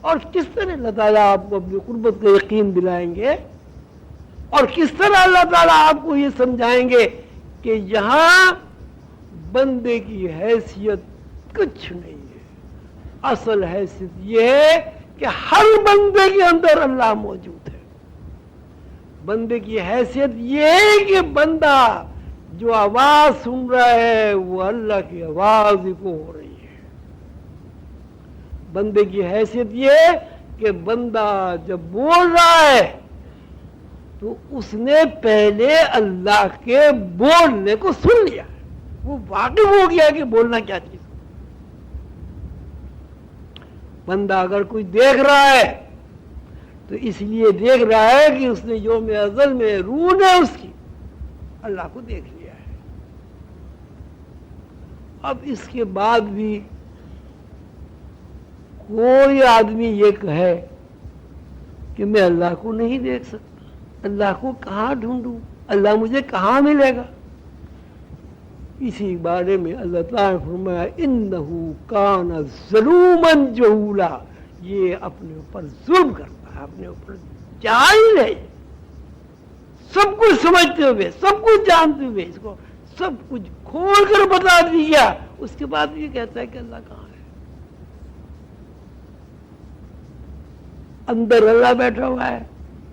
اور کس طرح اللہ تعالیٰ آپ کو اپنی قربت کا یقین دلائیں گے، اور کس طرح اللہ تعالیٰ آپ کو یہ سمجھائیں گے کہ یہاں بندے کی حیثیت کچھ نہیں ہے، اصل حیثیت یہ ہے کہ ہر بندے کے اندر اللہ موجود ہے۔ بندے کی حیثیت یہ ہے کہ بندہ جو آواز سن رہا ہے وہ اللہ کی آواز کو ہو رہی ہے۔ بندے کی حیثیت یہ کہ بندہ جب بول رہا ہے تو اس نے پہلے اللہ کے بولنے کو سن لیا، وہ واقف ہو گیا کہ بولنا کیا چیز۔ بندہ اگر کوئی دیکھ رہا ہے تو اس لیے دیکھ رہا ہے کہ اس نے یوم ازل میں روح نے اس کی اللہ کو دیکھ لیا ہے۔ اب اس کے بعد بھی کوئی آدمی یہ کہے کہ میں اللہ کو نہیں دیکھ سکتا، اللہ کو کہاں ڈھونڈوں، اللہ مجھے کہاں ملے گا؟ اسی بارے میں اللہ تعالیٰ نے فرمایا انہو کان ظلوما جہولا، یہ اپنے اوپر ظلم کرتا ہے، اپنے اوپر جاہل ہے۔ سب کچھ سمجھتے ہوئے، سب کچھ جانتے ہوئے، اس کو سب کچھ کھول کر بتا دیا، اس کے بعد یہ کہتا ہے کہ اللہ کہاں ہے؟ اندر اللہ بیٹھا ہوا ہے،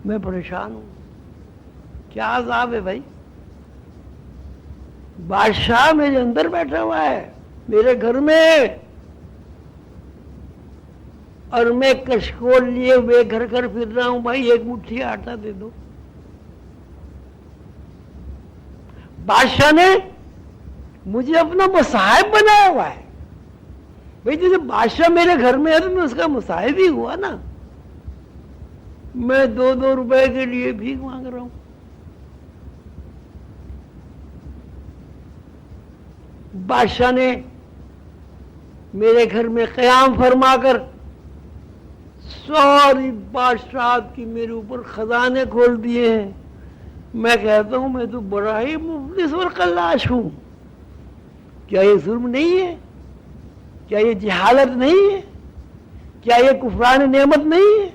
میں پریشان ہوں، کیا عذاب ہے بھائی؟ بادشاہ میرے اندر بیٹھا ہوا ہے، میرے گھر میں، اور میں کشکول لیے ہوئے گھر گھر پھر رہا ہوں، بھائی ایک مٹھی آٹا دے دو۔ بادشاہ نے مجھے اپنا مصاحب بنایا ہوا ہے، بھائی جیسے بادشاہ میرے گھر میں ہے تو میں اس کا مصاحب ہی ہوا نا۔ میں 2 روپے کے لیے بھیک مانگ رہا ہوں۔ بادشاہ نے میرے گھر میں قیام فرما کر ساری بادشاہت کی میرے اوپر خزانے کھول دیے ہیں۔ میں کہتا ہوں میں تو بڑا ہی مفلس اور قلاش ہوں، کیا یہ ظلم نہیں ہے؟ کیا یہ جہالت نہیں ہے؟ کیا یہ کفران نعمت نہیں ہے؟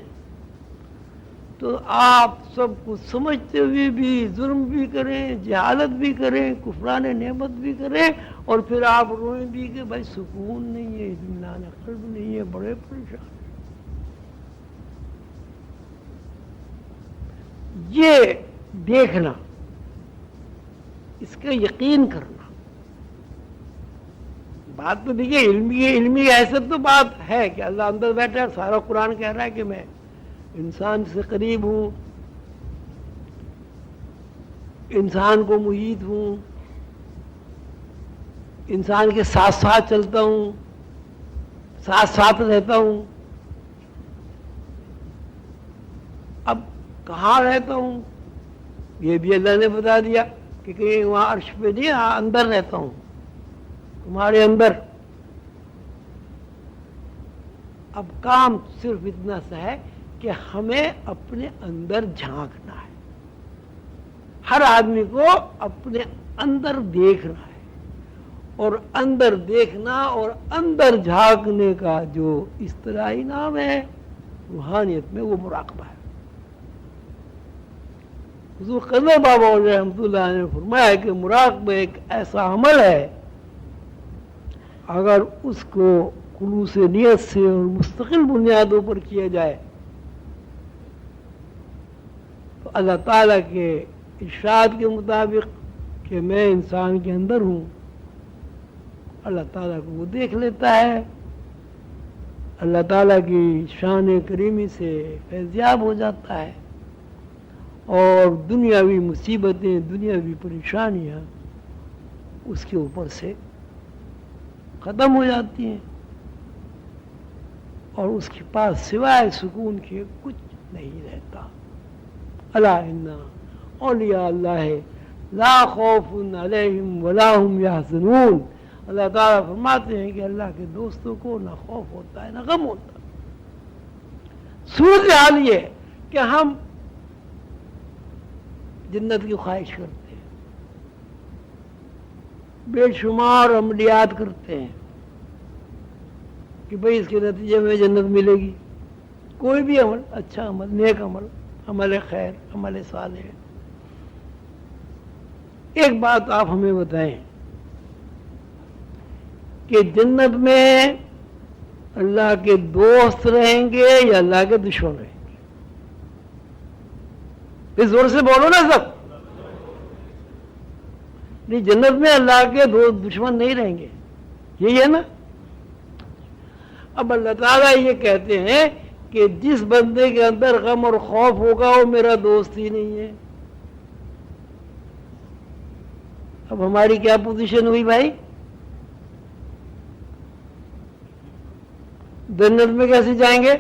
تو آپ سب کچھ سمجھتے ہوئے بھی ظلم بھی کریں، جہالت بھی کریں، کفران نعمت بھی کریں، اور پھر آپ روئیں بھی کہ بھائی سکون نہیں ہے، اطمینان قلب نہیں ہے، بڑے پریشان ہیں۔ یہ دیکھنا، اس کا یقین کرنا، بات تو دیکھیے علمی حیثیت تو بات ہے کہ اللہ اندر بیٹھا ہے، سارا قرآن کہہ رہا ہے کہ میں انسان سے قریب ہوں، انسان کو محیط ہوں، انسان کے ساتھ ساتھ چلتا ہوں، ساتھ ساتھ رہتا ہوں۔ اب کہاں رہتا ہوں یہ بھی اللہ نے بتا دیا کہ کہیں وہاں عرش پہ نہیں، اندر رہتا ہوں، تمہارے اندر۔ اب کام صرف اتنا سا ہے کہ ہمیں اپنے اندر جھانکنا ہے، ہر آدمی کو اپنے اندر دیکھنا ہے، اور اندر دیکھنا اور اندر جھانکنے کا جو اصطلاحی نام ہے روحانیت میں وہ مراقبہ ہے۔ حضور قدر بابا رحمۃ اللہ نے فرمایا کہ مراقبہ ایک ایسا عمل ہے، اگر اس کو خلوص نیت سے اور مستقل بنیادوں پر کیا جائے تو اللہ تعالیٰ کے ارشاد کے مطابق کہ میں انسان کے اندر ہوں، اللہ تعالیٰ کو وہ دیکھ لیتا ہے، اللہ تعالیٰ کی شان کریمی سے فیضیاب ہو جاتا ہے، اور دنیاوی مصیبتیں، دنیاوی پریشانیاں اس کے اوپر سے ختم ہو جاتی ہیں، اور اس کے پاس سوائے سکون کے کچھ نہیں رہتا۔ الا ان اولیاء اللہ لا خوف علیہم ولا هم یحزنون۔ اللہ تعالیٰ فرماتے ہیں کہ اللہ کے دوستوں کو نہ خوف ہوتا ہے نہ غم ہوتا۔ صورتحال یہ ہے کہ ہم جنت کی خواہش کرتے ہیں، بے شمار عملیات کرتے ہیں کہ بھئی اس کے نتیجے میں جنت ملے گی، کوئی بھی عمل، اچھا عمل، نیک عمل، عمل خیر، عمل صالح۔ ایک بات آپ ہمیں بتائیں کہ جنت میں اللہ کے دوست رہیں گے یا اللہ کے دشمن رہیں گے؟ اس زور سے بولو نا سب۔ نہیں، جنت میں اللہ کے دشمن نہیں رہیں گے، یہی ہے نا؟ اب اللہ تعالیٰ یہ کہتے ہیں کہ جس بندے کے اندر غم اور خوف ہوگا وہ میرا دوست ہی نہیں ہے۔ اب ہماری کیا پوزیشن ہوئی بھائی؟ جنت میں کیسے جائیں گے؟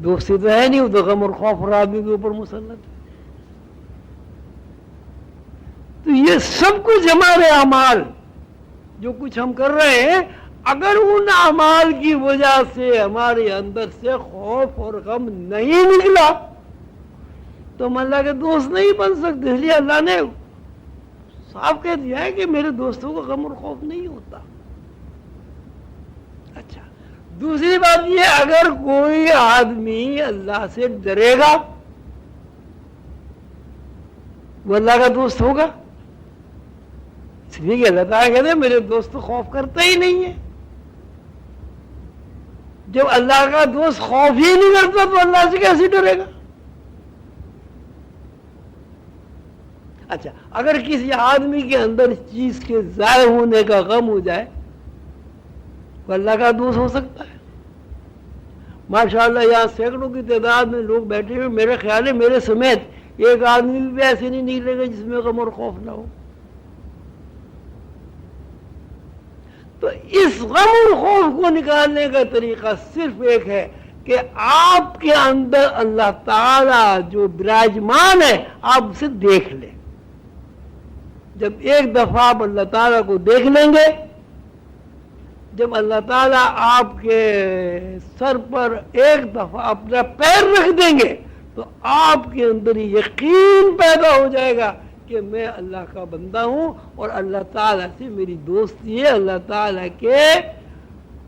دوستی تو ہے نہیں، وہ تو غم اور خوف اور آدمی کے اوپر مسلط ہے۔ تو یہ سب کچھ ہمارے اعمال جو کچھ ہم کر رہے ہیں، اگر ان اعمال کی وجہ سے ہمارے اندر سے خوف اور غم نہیں نکلا تو ہم اللہ کے دوست نہیں بن سکتے۔ اس لیے اللہ نے صاف کہہ دیا ہے کہ میرے دوستوں کو غم اور خوف نہیں ہوتا۔ اچھا، دوسری بات یہ، اگر کوئی آدمی اللہ سے ڈرے گا وہ اللہ کا دوست ہوگا؟ اس لیے کہ اللہ تعالیٰ کہتے ہیں میرے دوست تو خوف کرتا ہی نہیں ہے. جب اللہ کا دوست خوف ہی نہیں کرتا تو اللہ سے کیسے ڈرے گا؟ اچھا، اگر کسی آدمی کے اندر اس چیز کے ضائع ہونے کا غم ہو جائے وہ اللہ کا دوست ہو سکتا ہے؟ ماشاءاللہ یہاں سینکڑوں کی تعداد میں لوگ بیٹھے ہوئے، میرے خیال ہے میرے سمیت ایک آدمی بھی ایسے نہیں نکلے گا جس میں غم اور خوف نہ ہو. تو اس غم اور خوف کو نکالنے کا طریقہ صرف ایک ہے کہ آپ کے اندر اللہ تعالیٰ جو براجمان ہے آپ اسے دیکھ لیں. جب ایک دفعہ آپ اللہ تعالیٰ کو دیکھ لیں گے، جب اللہ تعالیٰ آپ کے سر پر ایک دفعہ اپنا پیر رکھ دیں گے تو آپ کے اندر یقین پیدا ہو جائے گا کہ میں اللہ کا بندہ ہوں اور اللہ تعالیٰ سے میری دوستی ہے، اللہ تعالیٰ کے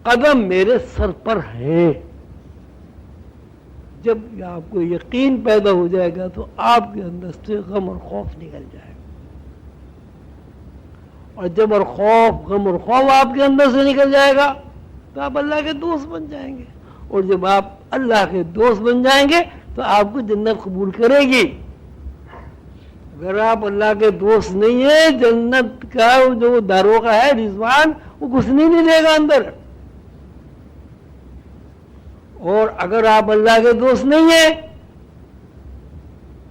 قدم میرے سر پر ہیں. جب آپ کو یقین پیدا ہو جائے گا تو آپ کے اندر سے غم اور خوف نکل جائے گا. اور جب غم اور خوف آپ کے اندر سے نکل جائے گا تو آپ اللہ کے دوست بن جائیں گے. اور جب آپ اللہ کے دوست بن جائیں گے تو آپ کو جنت قبول کرے گی. اگر آپ اللہ کے دوست نہیں ہیں، جنت کا جو داروغہ ہے رضوان وہ گھسنے نہیں دے گا اندر. اور اگر آپ اللہ کے دوست نہیں ہیں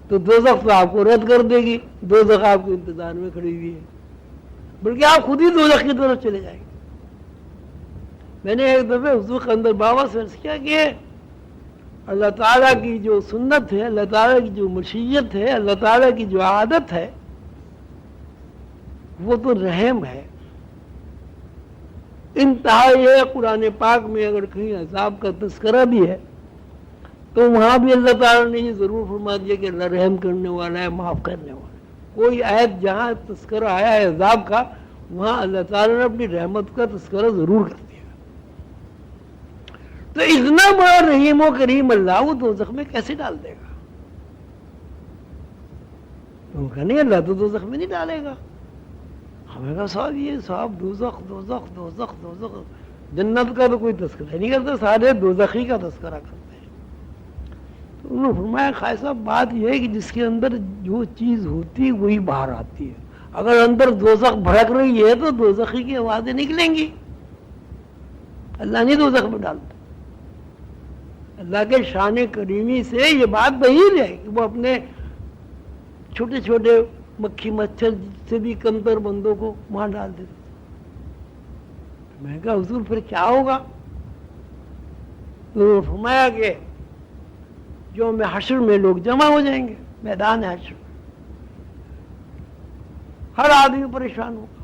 تو دوزخ تو آپ کو رد کر دے گی. دوزخ آپ کے انتظار میں کھڑی ہوئی ہے، بلکہ آپ خود ہی دوزخ کی طرف چلے جائیں گے. میں نے ایک دفعہ حضور قندر بابا سے عرض کیا کہ اللہ تعالیٰ کی جو سنت ہے، اللہ تعالیٰ کی جو مشیت ہے، اللہ تعالیٰ کی جو عادت ہے وہ تو رحم ہے. انتہا یہ ہے قرآن پاک میں اگر کہیں عذاب کا تذکرہ بھی ہے تو وہاں بھی اللہ تعالیٰ نے یہ ضرور فرما دیا کہ اللہ رحم کرنے والا ہے، معاف کرنے والا ہے. کوئی آیت جہاں تذکرہ آیا ہے عذاب کا وہاں اللہ تعالیٰ نے اپنی رحمت کا تذکرہ ضرور کر دیا. تو اتنا بڑا رحیم و کریم اللہ وہ دوزخ میں کیسے ڈال دے گا؟ ان کا نہیں، اللہ تو دوزخ میں نہیں ڈالے گا. ہمیں کہا صاحب یہ صاحب دوزخ دوزخ دوزخ دوزخ، جنت کا تو کوئی تذکرہ نہیں کرتا، سارے دوزخی کا تذکرہ کرتے ہیں. تو انہوں نے فرمایا خواجہ صاحب بات یہ ہے کہ جس کے اندر جو چیز ہوتی وہی باہر آتی ہے. اگر اندر دوزخ بھڑک رہی ہے تو دوزخی کی آوازیں نکلیں گی. اللہ نہیں دوزخ میں ڈالتا. اللہ کے شان کریمی سے یہ بات بعید ہے کہ وہ اپنے چھوٹے چھوٹے مکھی مچھر سے بھی کمتر بندوں کو وہاں ڈال دیتے. میں نے کہا حضور پھر کیا ہوگا؟ تو فرمایا کہ یوم حشر میں لوگ جمع ہو جائیں گے، میدان حشر میں ہر آدمی پریشان ہوگا.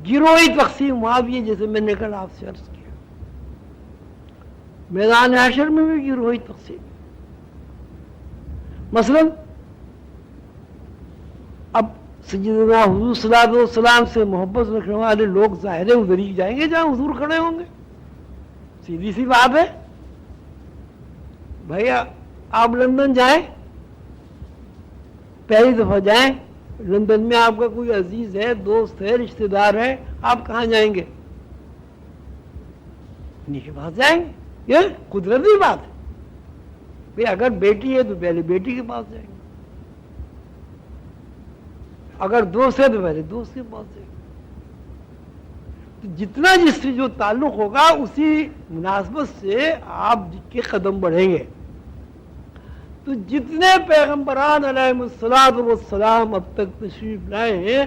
گروہی تقسیم وہاں بھی ہے جیسے میں نے کل آپ سے عرض کیا. میدان حشر میں بھی گروہی تقسیم. مثلا اب سیدنا حضور صلی اللہ علیہ وسلم سے محبت رکھنے والے لوگ ظاہر ادھر ہی جائیں گے جہاں حضور کھڑے ہوں گے. سیدھی سی بات ہے. بھیا آپ لندن جائیں، پہلی دفعہ جائیں لندن میں، آپ کا کوئی عزیز ہے، دوست ہے، رشتہ دار ہے، آپ کہاں جائیں گے؟ انہیں کے پاس جائیں گے. یہ قدرتی بات ہے. بھئی اگر بیٹی ہے تو پہلے بیٹی کے پاس جائیں گے، اگر دوست ہے تو پہلے دوست کے پاس جائیں گے. تو جتنا جس سے جو تعلق ہوگا اسی مناسبت سے آپ کے قدم بڑھیں گے. تو جتنے پیغمبران علیہ الصلوۃ والسلام اب تک تشریف لائے ہیں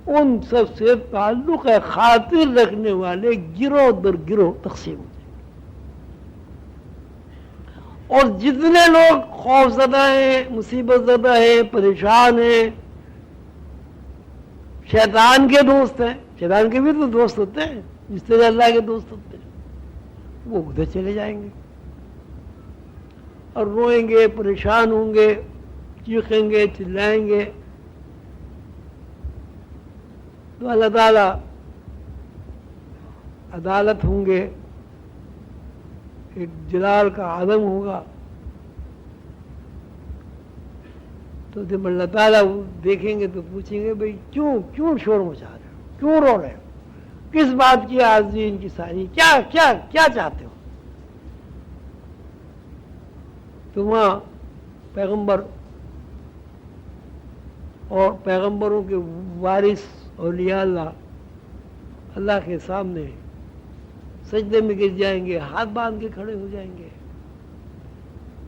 ان سب سے تعلق خاطر رکھنے والے گروہ در گروہ تقسیم ہو جائیں گے. اور جتنے لوگ خوف زدہ ہیں، مصیبت زدہ ہیں، پریشان ہیں، شیطان کے دوست ہیں، شیطان کے بھی تو دوست ہوتے ہیں جس طرح اللہ کے دوست ہوتے ہیں، وہ ادھر چلے جائیں گے اور روئیں گے، پریشان ہوں گے، چیخیں گے، چلائیں گے. تو اللہ تعالیٰ عدالت ہوں گے، ایک جلال کا عدم ہوگا. تو تو جب اللہ تعالیٰ دیکھیں گے تو پوچھیں گے بھئی کیوں شور مچا رہے ہو, کیوں رو رہے ہو, کس بات کی آرزو ان کی ساری, کیا چاہتے ہو؟ تو وہاں پیغمبر اور پیغمبروں کے وارث اولیاء اللہ کے سامنے سجدے میں گر جائیں گے, ہاتھ باندھ کے کھڑے ہو جائیں گے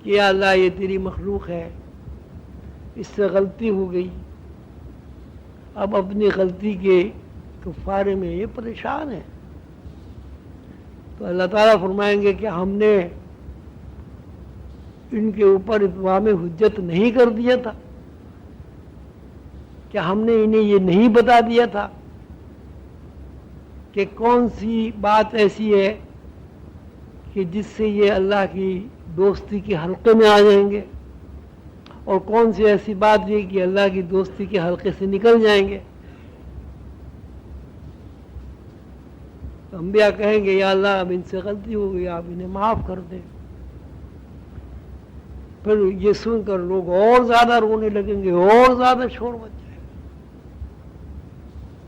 کہ یا اللہ یہ تیری مخلوق ہے, اس سے غلطی ہو گئی, اب اپنی غلطی کے کفارے میں یہ پریشان ہے. تو اللہ تعالیٰ فرمائیں گے کہ ہم نے ان کے اوپر اتمام حجت نہیں کر دیا تھا, کیا ہم نے انہیں یہ نہیں بتا دیا تھا کہ کون سی بات ایسی ہے کہ جس سے یہ اللہ کی دوستی کے حلقے میں آ جائیں گے, اور کون سی ایسی بات یہ کہ اللہ کی دوستی کے حلقے سے نکل جائیں گے. تو انبیاء کہیں گے یا اللہ اب ان سے غلطی ہو گئی, آپ انہیں معاف کر دیں. پھر یہ سن کر لوگ اور زیادہ رونے لگیں گے, اور زیادہ شور مچ جائے گا.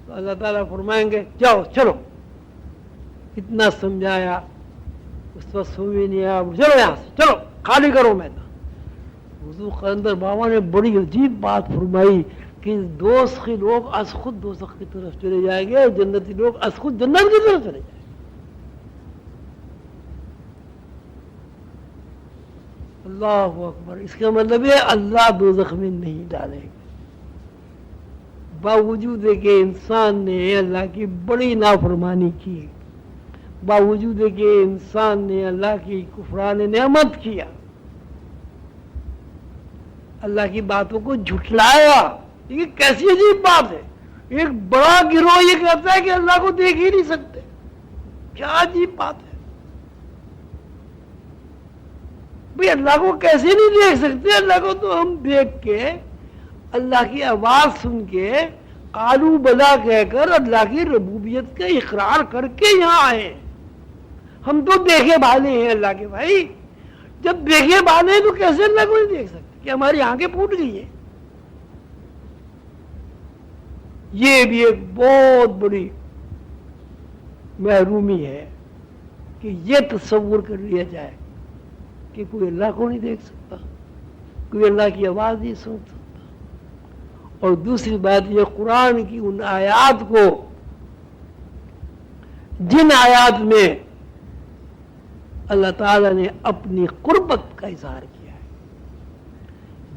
تو اللہ تعالیٰ فرمائیں گے جاؤ چلو, اتنا سمجھایا اس وقت سمجھ نہیں آیا, چلو یہاں سے چلو, خالی کرو میدان. حضور قلندر بابا نے بڑی عجیب بات فرمائی کہ دوزخی لوگ از خود دوزخ کی طرف چلے جائیں گے, جنتی لوگ از خود جنت کی طرف چلے جائیں گے. اللہ اکبر. اس کا مطلب ہے اللہ دوزخ میں نہیں ڈالے گا, باوجود کہ انسان نے اللہ کی بڑی نافرمانی کی, باوجود کہ انسان نے اللہ کی کفران نعمت کیا, اللہ کی باتوں کو جھٹلایا. یہ کیسی عجیب بات ہے, ایک بڑا گروہ یہ کہتا ہے کہ اللہ کو دیکھ ہی نہیں سکتے. کیا عجیب بات ہے بھئی, اللہ کو کیسے نہیں دیکھ سکتے؟ اللہ کو تو ہم دیکھ کے, اللہ کی آواز سن کے, قالو بلا کہہ کر اللہ کی ربوبیت کا اقرار کر کے یہاں آئے. ہم تو دیکھے بھالے ہیں اللہ کے بھائی. جب دیکھے بھالے ہیں تو کیسے اللہ کو نہیں دیکھ سکتے؟ کہ ہماری آنکھیں پھوٹ گئی ہیں. یہ بھی ایک بہت بڑی محرومی ہے کہ یہ تصور کر لیا جائے کہ کوئی اللہ کو نہیں دیکھ سکتا, کوئی اللہ کی آواز نہیں سن سکتا. اور دوسری بات یہ, قرآن کی ان آیات کو, جن آیات میں اللہ تعالیٰ نے اپنی قربت کا اظہار کیا ہے,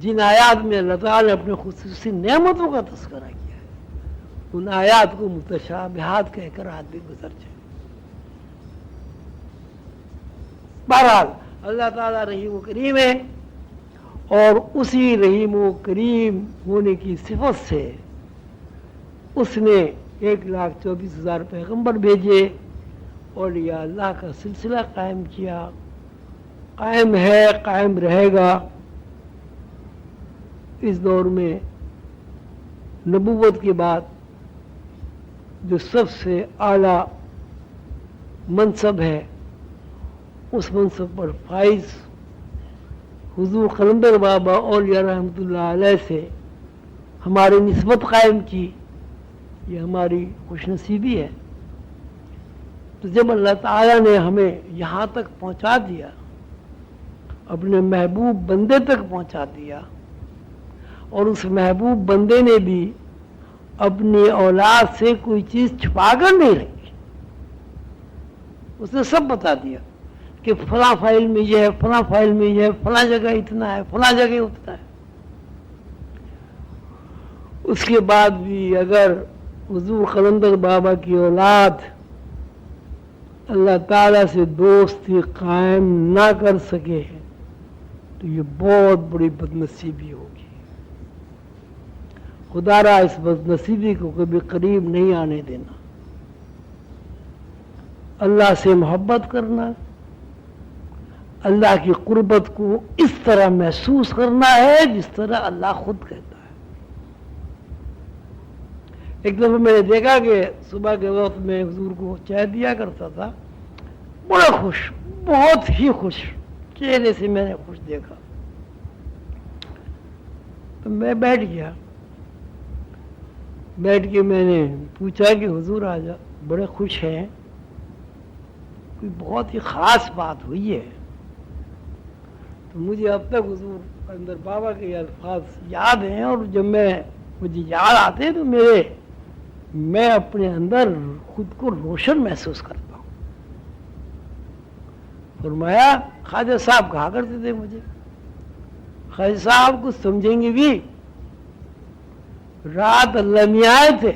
جن آیات میں اللہ تعالیٰ نے اپنے خصوصی نعمتوں کا تذکرہ کیا ہے, ان آیات کو متشابہات کہہ کر آدمی گزر جائے. بہرحال اللہ تعالیٰ رحیم و کریم ہے, اور اسی رحیم و کریم ہونے کی صفت سے اس نے 1,24,000 پیغمبر بھیجے, اولیاء اللہ کا سلسلہ قائم کیا, قائم ہے, قائم رہے گا. اس دور میں نبوت کے بعد جو سب سے اعلیٰ منصب ہے, اس منصب پر فائز حضور قلندر بابا اولیاء رحمۃ اللہ علیہ سے ہماری نسبت قائم کی, یہ ہماری خوش نصیبی ہے. تو جب اللہ تعالیٰ نے ہمیں یہاں تک پہنچا دیا, اپنے محبوب بندے تک پہنچا دیا, اور اس محبوب بندے نے بھی اپنی اولاد سے کوئی چیز چھپا کر نہیں رکھی, اس نے سب بتا دیا کہ فلاں فائل میں یہ ہے, فلاں فائل میں یہ ہے, فلاں جگہ اتنا ہے, فلاں جگہ اتنا ہے. اس کے بعد بھی اگر حضور قلندر بابا کی اولاد اللہ تعالیٰ سے دوستی قائم نہ کر سکے تو یہ بہت بڑی بدنصیبی ہوگی. خدا را اس بدنصیبی کو کبھی قریب نہیں آنے دینا. اللہ سے محبت کرنا, اللہ کی قربت کو اس طرح محسوس کرنا ہے جس طرح اللہ خود کہتا ہے. ایک دفعہ میں نے دیکھا کہ صبح کے وقت میں حضور کو چائے دیا کرتا تھا, بڑا خوش, بہت ہی خوش چہرے سے میں نے خوش دیکھا. تو میں بیٹھ گیا. بیٹھ کے میں نے پوچھا کہ حضور آج بڑے خوش ہیں, کوئی بہت ہی خاص بات ہوئی ہے؟ تو مجھے اب تک حضور اندر بابا کے یہ الفاظ یاد ہیں, اور جب مجھے یاد آتے ہیں تو میں اپنے اندر خود کو روشن محسوس کرتا ہوں. فرمایا خواجہ صاحب کہا کرتے تھے مجھے, خواجہ صاحب کچھ سمجھیں گے بھی, رات اللہ میں آئے تھے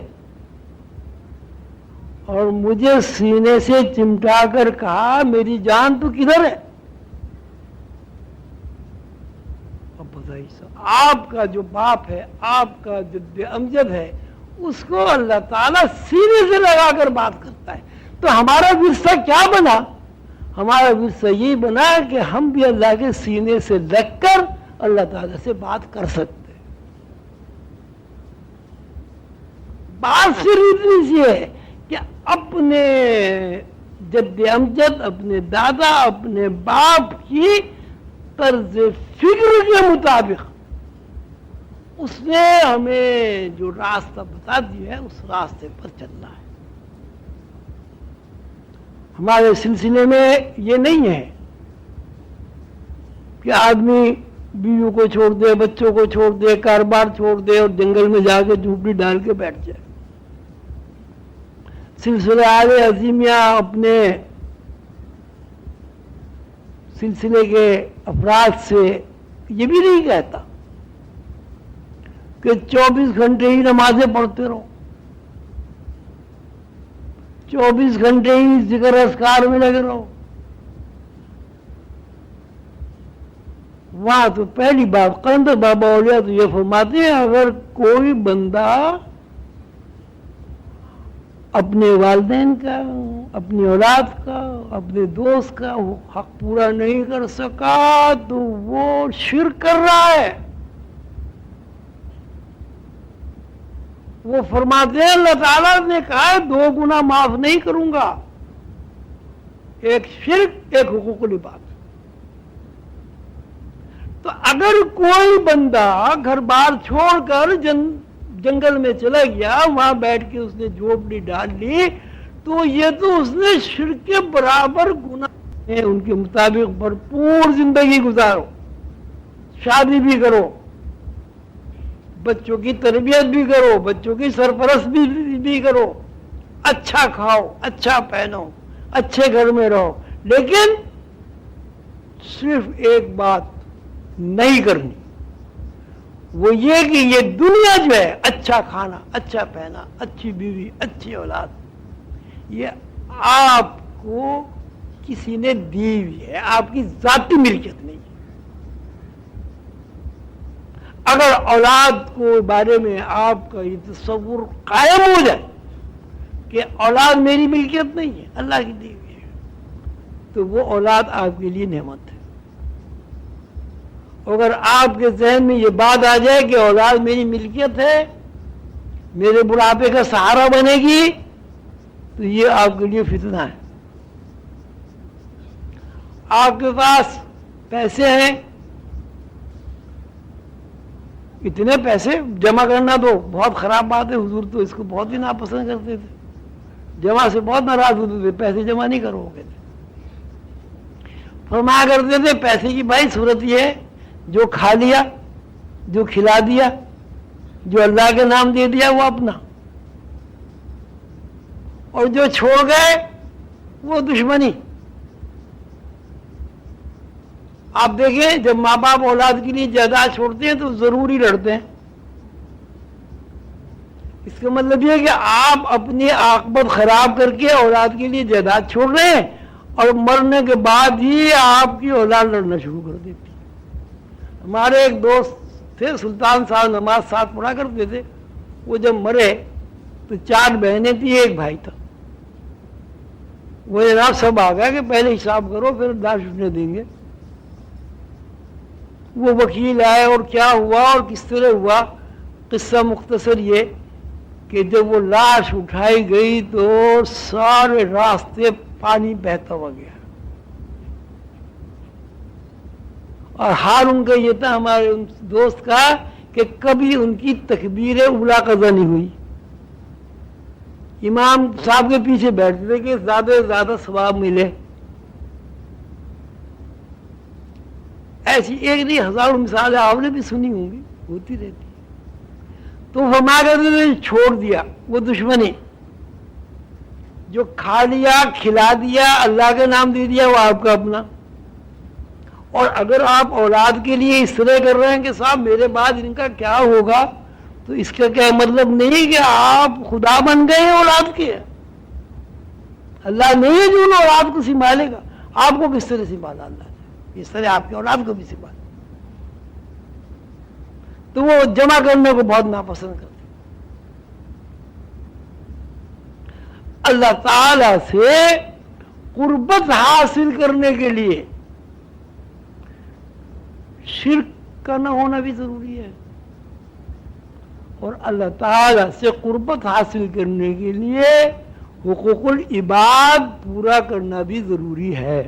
اور مجھے سینے سے چمٹا کر کہا میری جان تو کدھر ہے؟ اب بتائیے آپ کا جو باپ ہے, آپ کا جد امجد ہے, اس کو اللہ تعالیٰ سینے سے لگا کر بات کرتا ہے. تو ہمارا ورثہ کیا بنا؟ ہمارا ورثہ یہی بنا کہ ہم بھی اللہ کے سینے سے لگ کر اللہ تعالیٰ سے بات کر سکتے. بات صرف اتنی سی ہے کہ اپنے جد امجد, اپنے دادا, اپنے باپ کی طرز فکر کے مطابق اس نے ہمیں جو راستہ بتا دیا ہے اس راستے پر چلنا ہے. ہمارے سلسلے میں یہ نہیں ہے کہ آدمی بیوی کو چھوڑ دے, بچوں کو چھوڑ دے, کاروبار چھوڑ دے اور جنگل میں جا کے جھوپڑی ڈال کے بیٹھ جائے. سلسلہ اہل عظیمیہ اپنے سلسلے کے افراد سے یہ بھی نہیں کہتا کہ 24 گھنٹے ہی نمازیں پڑھتے رہو, 24 گھنٹے ہی ذکر اذکار میں لگے رہو. وہاں تو پہلی بات قلندر بابا اولیاء تو یہ فرماتے ہیں اگر کوئی بندہ اپنے والدین کا, اپنی اولاد کا, اپنے دوست کا حق پورا نہیں کر سکا تو وہ شرک کر رہا ہے. وہ فرماتے ہیں اللہ تعالیٰ نے کہا ہے 2 گنا معاف نہیں کروں گا, ایک شرک, ایک حقوق العباد. تو اگر کوئی بندہ گھر بار چھوڑ کر جنگل میں چلا گیا, وہاں بیٹھ کے اس نے جھوپڑی ڈال لی, تو یہ تو اس نے شرک کے برابر گناہ ہے. ان کے مطابق بھرپور زندگی گزارو, شادی بھی کرو, بچوں کی تربیت بھی کرو, بچوں کی سرپرست بھی کرو, اچھا کھاؤ, اچھا پہنو, اچھے گھر میں رہو, لیکن صرف ایک بات نہیں کرنی, وہ یہ کہ یہ دنیا جو ہے, اچھا کھانا, اچھا پہنا, اچھی بیوی, اچھی اولاد, یہ آپ کو کسی نے دی ہوئی ہے, آپ کی ذاتی ملکیت نہیں ہے. اگر اولاد کو بارے میں آپ کا یہ تصور قائم ہو جائے کہ اولاد میری ملکیت نہیں ہے, اللہ کی دی ہوئی ہے, تو وہ اولاد آپ کے لیے نعمت ہے. اگر آپ کے ذہن میں یہ بات آ جائے کہ اولاد میری ملکیت ہے, میرے بڑھاپے کا سہارا بنے گی, تو یہ آپ کے لیے فتنہ ہے. آپ کے پاس پیسے ہیں, اتنے پیسے جمع کرنا تو بہت خراب بات ہے. حضور تو اس کو بہت ہی ناپسند کرتے تھے, جمع سے بہت ناراض ہوتے تھے, پیسے جمع نہیں کرو گے. فرمایا کرتے تھے پیسے کی بھائی صورت یہ ہے, جو کھا لیا, جو کھلا دیا, جو اللہ کے نام دے دیا وہ اپنا, اور جو چھوڑ گئے وہ دشمنی. آپ دیکھیں جب ماں باپ اولاد کے لیے جائیداد چھوڑتے ہیں تو ضروری لڑتے ہیں. اس کا مطلب یہ ہے کہ آپ اپنی عاقبت خراب کر کے اولاد کے لیے جائیداد چھوڑ رہے ہیں, اور مرنے کے بعد ہی آپ کی اولاد لڑنا شروع کر دیتی. ہمارے ایک دوست تھے سلطان صاحب, نماز ساتھ پڑھا کرتے تھے. وہ جب مرے تو 4 بہنیں تھی, 1 بھائی تھا. وہ جناب سب آ گیا کہ پہلے حساب کرو پھر لاش اٹھنے دیں گے. وہ وکیل آئے اور کیا ہوا اور کس طرح ہوا. قصہ مختصر یہ کہ جب وہ لاش اٹھائی گئی تو سارے راستے پانی بہتا ہوا گیا, اور حال ان کا یہ تھا ہمارے دوست کا کہ کبھی ان کی تکبیر اولا قضا نہیں ہوئی. امام صاحب کے پیچھے بیٹھتے تھے کہ زیادہ سے زیادہ ثواب ملے. ایسی ایک نہیں ہزاروں مثالیں آپ نے بھی سنی ہوں گی، ہوتی رہتی. تو ہمارے نے چھوڑ دیا وہ دشمنی، جو کھا لیا کھلا دیا اللہ کا نام دے دیا وہ آپ کا اپنا. اور اگر آپ اولاد کے لیے اس طرح کر رہے ہیں کہ صاحب میرے بعد ان کا کیا ہوگا، تو اس کا کیا مطلب نہیں کہ آپ خدا بن گئے ہیں اولاد کے. اللہ نہیں ہے جو ان اولاد کو سنبھالے گا. آپ کو کس طرح سنبھالا اللہ نے، اس طرح آپ کی اولاد کو بھی سنبھالا. تو وہ جمع کرنے کو بہت ناپسند کرتے. اللہ تعالی سے قربت حاصل کرنے کے لیے شرک کا نہ ہونا بھی ضروری ہے، اور اللہ تعالی سے قربت حاصل کرنے کے لیے حقوق العباد پورا کرنا بھی ضروری ہے.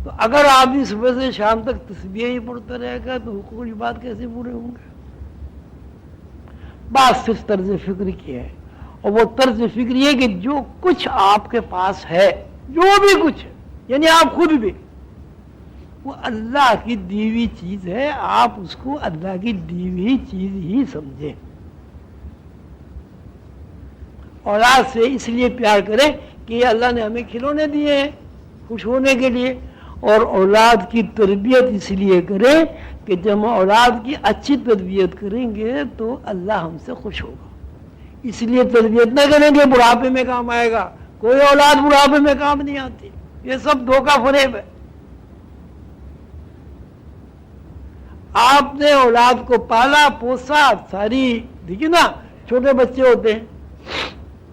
تو اگر آدمی صبح سے شام تک تسبیح ہی پڑھتا رہے گا تو حقوق العباد کیسے پورے ہوں گے؟ بات صرف طرز فکر کی ہے، اور وہ طرز فکر یہ کہ جو کچھ آپ کے پاس ہے، جو بھی کچھ ہے، یعنی آپ خود بھی، وہ اللہ کی دی ہوئی چیز ہے. آپ اس کو اللہ کی دی ہوئی چیز ہی سمجھیں. اولاد سے اس لیے پیار کریں کہ اللہ نے ہمیں کھلونے دیے ہیں خوش ہونے کے لیے، اور اولاد کی تربیت اس لیے کریں کہ جب ہم اولاد کی اچھی تربیت کریں گے تو اللہ ہم سے خوش ہوگا. اس لیے تربیت نہ کریں گے بڑھاپے میں کام آئے گا. کوئی اولاد بڑھاپے میں کام نہیں آتی، یہ سب دھوکہ فریب ہے. آپ نے اولاد کو پالا پوسا ساری، دیکھیے نا چھوٹے بچے ہوتے ہیں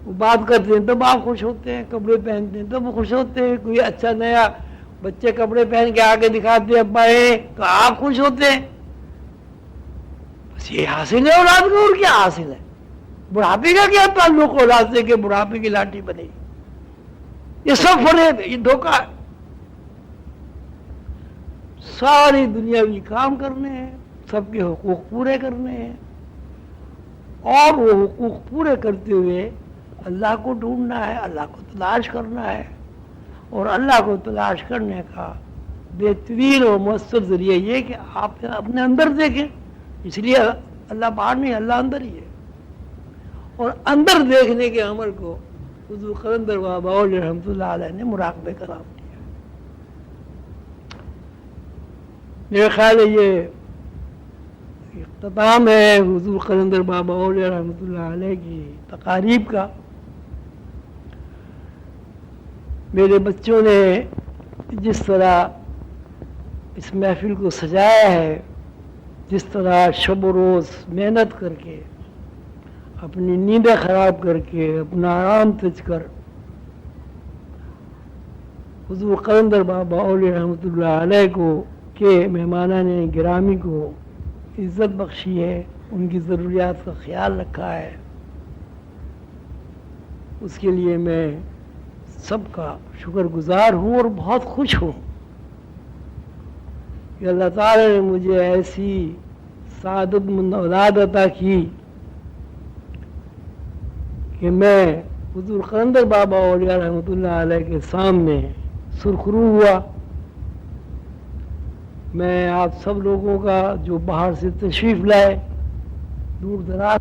وہ بات کرتے ہیں تب آپ خوش ہوتے ہیں، کپڑے پہنتے ہیں تب خوش ہوتے ہیں. کوئی اچھا نیا بچے کپڑے پہن کے آگے دکھاتے ہیں ابا ہے تو آپ خوش ہوتے ہیں. بس یہ حاصل ہے اولاد کو، اور کیا حاصل ہے؟ بڑھاپے کا کیا تعلق اولاد سے کہ بڑھاپے کی لاٹھی بنے گی؟ یہ سب فریب ہے، یہ دھوکہ ہے. ساری دنیاوی کام کرنے ہیں، سب کے حقوق پورے کرنے ہیں، اور وہ حقوق پورے کرتے ہوئے اللہ کو ڈھونڈنا ہے، اللہ کو تلاش کرنا ہے. اور اللہ کو تلاش کرنے کا بہترین اور مؤثر ذریعہ یہ کہ آپ اپنے اندر دیکھیں. اس لیے اللہ باہر نہیں، اللہ اندر ہی ہے. اور اندر دیکھنے کے عمل کو حضور قلندر بابا رحمۃ اللہ علیہ نے مراقبے کا نام دیا. میرے خیال ہے یہ اختتام ہے حضور قلندر بابا رحمۃ اللہ علیہ کی تقاریب کا. میرے بچوں نے جس طرح اس محفل کو سجایا ہے، جس طرح شب و روز محنت کر کے، اپنی نیندیں خراب کر کے، اپنا آرام تج کر حضور قلندر بابا رحمۃ اللہ علیہ کو کے مہمانان گرامی کو عزت بخشی ہے، ان کی ضروریات کا خیال رکھا ہے، اس کے لیے میں سب کا شکر گزار ہوں اور بہت خوش ہوں کہ اللہ تعالی نے مجھے ایسی سعادت مند اولاد عطا کی کہ میں حضور قلندر بابا اولیاء رحمۃ اللہ علیہ کے سامنے سرخرو ہوا. میں آپ سب لوگوں کا جو باہر سے تشریف لائے، دور دراز